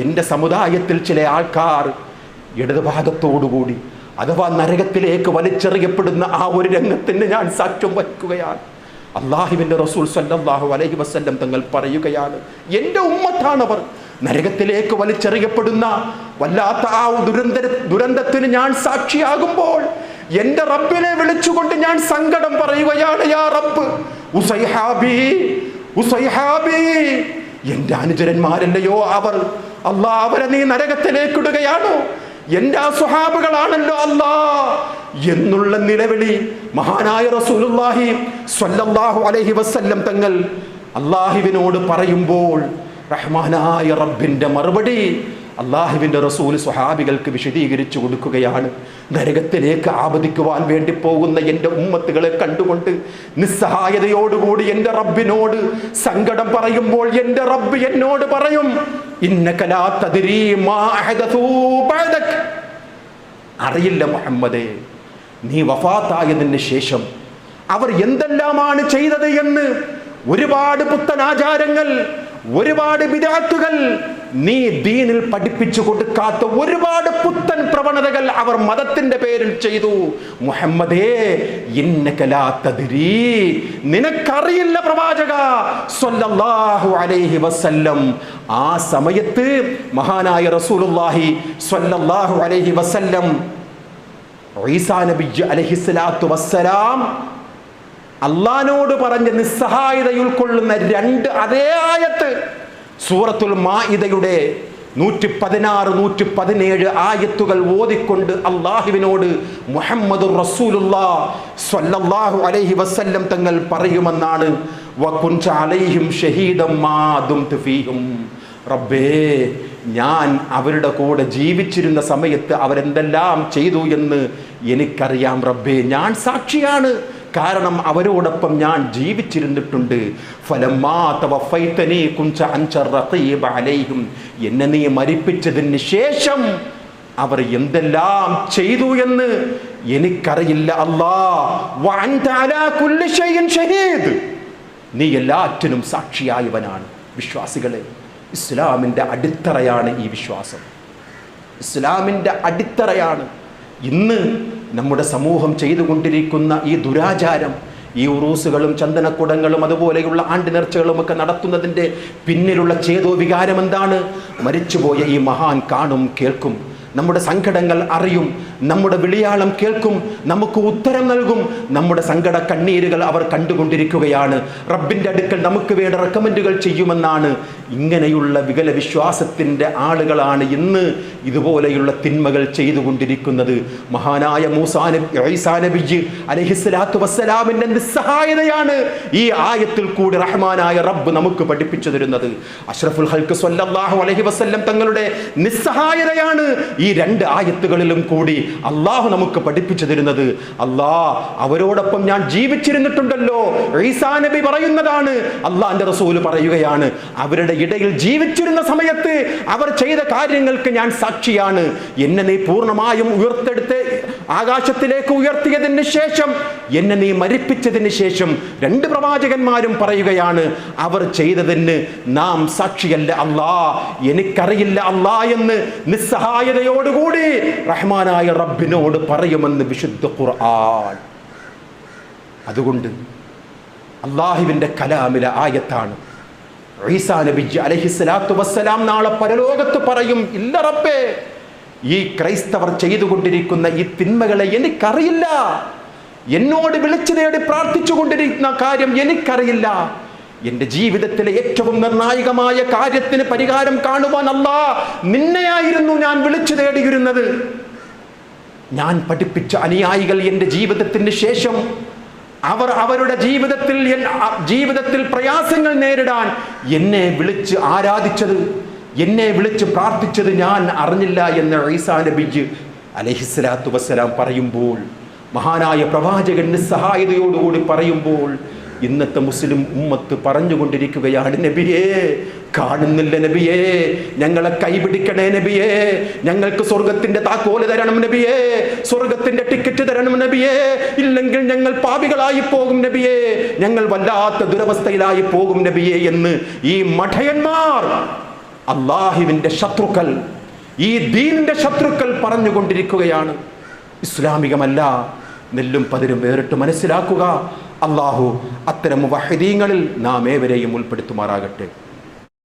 എൻ്റെ സമുദായത്തിൽ ചില ആൾക്കാർ ഇടതുഭാഗത്തോടുകൂടി അഥവാ നരകത്തിലേക്ക് വലിച്ചെറിയപ്പെടുന്ന ആ ഒരു രംഗത്തിന് ഞാൻ സാക്ഷ്യം വഹിക്കുകയാണ്. അല്ലാഹുവിൻ്റെ റസൂൽ സ്വല്ലല്ലാഹു അലൈഹി വസല്ലം തങ്ങൾ പറയുകയാണ്, എൻ്റെ ഉമ്മത്താണവർ. നരകത്തിലേക്ക് വലിച്ചെറിയപ്പെടുന്ന വല്ലാത്ത ആ ദുരന്തത്തിന് ഞാൻ സാക്ഷിയാകുമ്പോൾ എൻ്റെ റബ്ബിനെ വിളിച്ചുകൊണ്ട് ഞാൻ സങ്കടം പറയുകയാണ്, യാ റബ്ബ് ഉസൈഹാബി ഉസൈഹാബി, എൻ്റെ അനുചരന്മാരല്ലയോ അവർ, അല്ലാ, അവരെ നീ നരകത്തിലേക്ക് ഇടുകയാണോ? എൻ്റെ ആ സ്വഹാബുകളാണല്ലോ അല്ലാ എന്നുള്ള നിലവിളി മഹാനായ റസൂലുള്ളാഹി സ്വല്ലല്ലാഹു അലൈഹി വസല്ലം തങ്ങൾ അല്ലാഹുവിനോട് പറയുമ്പോൾ റഹ്മാനായ റബ്ബിന്റെ മറുപടി അല്ലാഹുവിൻ്റെ റസൂൽ സ്വഹാബികൾക്ക് വിശദീകരിച്ചു കൊടുക്കുകയാണ്. നരകത്തിലേക്ക് ആപതിക്കുവാൻ വേണ്ടി പോകുന്ന എൻ്റെ ഉമ്മത്തുകളെ കണ്ടുകൊണ്ട് നിസ്സഹായതയോടുകൂടി എൻ്റെ റബ്ബിനോട് സങ്കടം പറയുമ്പോൾ എൻ്റെ റബ്ബ് എന്നോട് പറയും, ഇന്നക ലാ തദ്രീ മാ അഹദസൂ ബഅദക, അറിയില്ല മുഹമ്മദേ, നീ വഫാത്തായതിന് ശേഷം അവർ എന്തെല്ലാമാണ് ചെയ്തത് എന്ന്. ഒരുപാട് പുത്തനാചാരങ്ങൾ, ഒരുപാട് ബിദ്അത്തുകൾ, നീ ദീനിൽ പഠിപ്പിച്ചു കൊടുക്കാത്ത ഒരുപാട് പുത്തൻ പ്രവണതകൾ അവർ മതത്തിന്റെ പേരിൽ ചെയ്തു. മുഹമ്മദേ, ഇന്നക ലാ തദ്രീ, നിനക്കറിയില്ല പ്രവാചക സ്വല്ലല്ലാഹു അലൈഹി വസല്ലം. ആ സമയത്ത് മഹാനായ റസൂലുള്ളാഹി സ്വല്ലല്ലാഹു അലൈഹി വസല്ലം ഈസാ നബി അലൈഹിസ്സലാത്തു വസ്സലാം അള്ളാനോട് പറഞ്ഞ നിസ്സഹായത ഉൾക്കൊള്ളുന്ന രണ്ട് അതേ ആയത്ത് സൂറത്തുൽ മാഇദയുടെ 116, 117 ആയത്തുകൾ ഓതിക്കൊണ്ട് അള്ളാഹുവിനോട് മുഹമ്മദുർ റസൂലുള്ളാഹി സ്വല്ലല്ലാഹു അലൈഹി വസല്ലം തങ്ങൾ പറയുമെന്നാണ്, വകുൻത അലൈഹിം ഷഹീദം മാ ദുംതു ഫീഹിം, റബ്ബേ, ഞാൻ അവരുടെ കൂടെ ജീവിച്ചിരുന്ന സമയത്ത് അവരെന്തെല്ലാം ചെയ്തു എന്ന് എനിക്കറിയാം റബ്ബേ, ഞാൻ സാക്ഷിയാണ്, കാരണം അവരോടൊപ്പം ഞാൻ ജീവിച്ചിരുന്നിട്ടുണ്ട്. ഫലമ്മാ തവഫൈതനി കുൻത അൻത റഖീബ അലൈഹിം, എന്നെ നീ മരിപ്പിച്ചതിന് ശേഷം അവർ എന്തെല്ലാം ചെയ്തു എന്ന് എനിക്കറിയില്ല അല്ലാ. വഅൻത അലാ കുല്ലി ഷൈഇൻ ഷഹീദ്, നീ എല്ലാറ്റിനും സാക്ഷിയായവനാണ്. വിശ്വാസികളെ, ഇസ്ലാമിൻ്റെ അടിത്തറയാണ് ഈ വിശ്വാസം, ഇസ്ലാമിൻ്റെ അടിത്തറയാണ്. ഇന്ന് നമ്മുടെ സമൂഹം ചെയ്തുകൊണ്ടിരിക്കുന്ന ഈ ദുരാചാരം, ഈ ഉറൂസുകളും ചന്ദനക്കുടങ്ങളും അതുപോലെയുള്ള ആണ്ട് നേർച്ചകളും ഒക്കെ നടത്തുന്നതിൻ്റെ പിന്നിലുള്ള ചേതോ വികാരം എന്താണ്? മരിച്ചുപോയ ഈ മഹാൻ കാണും, കേൾക്കും, നമ്മുടെ സങ്കടങ്ങൾ അറിയും, നമ്മുടെ വിളിയാളം കേൾക്കും, നമുക്ക് ഉത്തരം നൽകും, നമ്മുടെ സങ്കട കണ്ണീരുകൾ അവർ കണ്ടുകൊണ്ടിരിക്കുകയാണ്, റബ്ബിൻ്റെ അടുക്കൽ നമുക്ക് വേണ്ട റെക്കമെൻഡുകൾ ചെയ്യുമെന്നാണ്. ഇങ്ങനെയുള്ള വികല വിശ്വാസത്തിൻ്റെ ആളുകളാണ് ഇന്ന് ഇതുപോലെയുള്ള തിന്മകൾ ചെയ്തുകൊണ്ടിരിക്കുന്നത്. മഹാനായ ഈസാ നബി അലൈഹിസ്സലാത്തു വസ്സലാമിൻ്റെ നിസ്സഹായതയാണ് ഈ ആയത്തിൽ കൂടി റഹ്മാനായ റബ്ബ് നമുക്ക് പഠിപ്പിച്ചു തരുന്നത്. അഷ്റഫുൽ ഖൽഖ് സ്വല്ലല്ലാഹു അലൈഹി വസല്ലം തങ്ങളുടെ നിസ്സഹായതയാണ് ഈ രണ്ട് ആയത്തുകളിലും കൂടി അള്ളാഹു നമുക്ക് പഠിപ്പിച്ചു തരുന്നത്. അവരോടൊപ്പം ഞാൻ ജീവിച്ചിരുന്നിട്ടുണ്ടല്ലോ, ഈസാ നബി പറയുന്നതാണ്, അള്ളാഹിന്റെ റസൂൽ പറയുകയാണ്, അവരുടെ ഇടയിൽ ജീവിച്ചിരുന്ന സമയത്ത് അവർ ചെയ്ത കാര്യങ്ങൾക്ക് ഞാൻ സാക്ഷിയാണ്. എന്നെ നീ പൂർണ്ണമായും ഉയർത്തെടുത്ത് ആകാശത്തിലേക്ക് ഉയർത്തിയതിന് ശേഷം, എന്നെ നീ മരിപ്പിച്ചതിന് ശേഷം, രണ്ട് പ്രവാചകന്മാരും പറയുകയാണ്, അവർ ചെയ്തതിന് നാം സാക്ഷിയല്ല അല്ലാ, എനിക്കറിയില്ല അല്ലാ എന്ന് നിസ്സഹായതയോടുകൂടി റഹ്മാനായ റബ്ബിനോട് പറയുമെന്ന് വിശുദ്ധ ഖുർആൻ. അതുകൊണ്ട് അള്ളാഹുവിൻ്റെ കലാമിലെ ആയത്താണ്. ഈസാ നബി അലൈഹിസ്സലാത്തു വസ്സലാം നാളെ പരലോകത്ത് പറയും, ഇല്ല റബ്ബേ, ഈ ക്രൈസ്തവർ ചെയ്തുകൊണ്ടിരിക്കുന്ന ഈ തിന്മകളെ എനിക്കറിയില്ല, എന്നോട് വിളിച്ചു തേടി പ്രാർത്ഥിച്ചു കൊണ്ടിരിക്കുന്ന കാര്യം എനിക്കറിയില്ല, എൻ്റെ ജീവിതത്തിലെ ഏറ്റവും നിർണായകമായ കാര്യത്തിന് പരിഹാരം കാണുവാൻ അല്ലാഹ് നിന്നെയായിരുന്നു ഞാൻ വിളിച്ചു തേടിയിരുന്നത്. ഞാൻ പഠിപ്പിച്ച അനുയായികൾ എൻ്റെ ജീവിതത്തിന് ശേഷം അവർ അവരുടെ ജീവിതത്തിൽ പ്രയാസങ്ങൾ നേരിടാൻ എന്നെ വിളിച്ച് ആരാധിച്ചത്, എന്നെ വിളിച്ച് പ്രാർത്ഥിച്ചത് ഞാൻ അറിഞ്ഞില്ല എന്ന് ഈസാ നബി അലൈഹിസ്സലാത്തു വസ്സലാം പറയുമ്പോൾ, മഹാനായ പ്രവാചകൻ നിസ്സഹായതയോടുകൂടി പറയുമ്പോൾ, ഇന്നത്തെ മുസ്ലിം ഉമ്മത്ത് പറഞ്ഞുകൊണ്ടിരിക്കുകയാണ്, നബിയേ കാണുന്നില്ല നബിയേ, ഞങ്ങളെ കൈപിടിക്കണേ നബിയേ, ഞങ്ങൾക്ക് സ്വർഗത്തിന്റെ താക്കോല് തരണം നബിയേ, സ്വർഗത്തിന്റെ ടിക്കറ്റ് തരണം നബിയേ, ഇല്ലെങ്കിൽ ഞങ്ങൾ പാപികളായി പോകും നബിയേ, ഞങ്ങൾ വല്ലാത്ത ദുരവസ്ഥയിലായി പോകും നബിയേ എന്ന് ഈ മഠയന്മാർ, അള്ളാഹുവിന്റെ ശത്രുക്കൾ, ഈ ദീനിന്റെ ശത്രുക്കൾ പറഞ്ഞുകൊണ്ടിരിക്കുകയാണ്. ഇസ്ലാമികമല്ല. നെല്ലും പതിരും വേറിട്ട് മനസ്സിലാക്കുക. അള്ളാഹു അത്തരം മുവഹ്ഹിദീങ്ങളിൽ നാം ഏവരെയും ഉൾപ്പെടുത്തുമാറാകട്ടെ.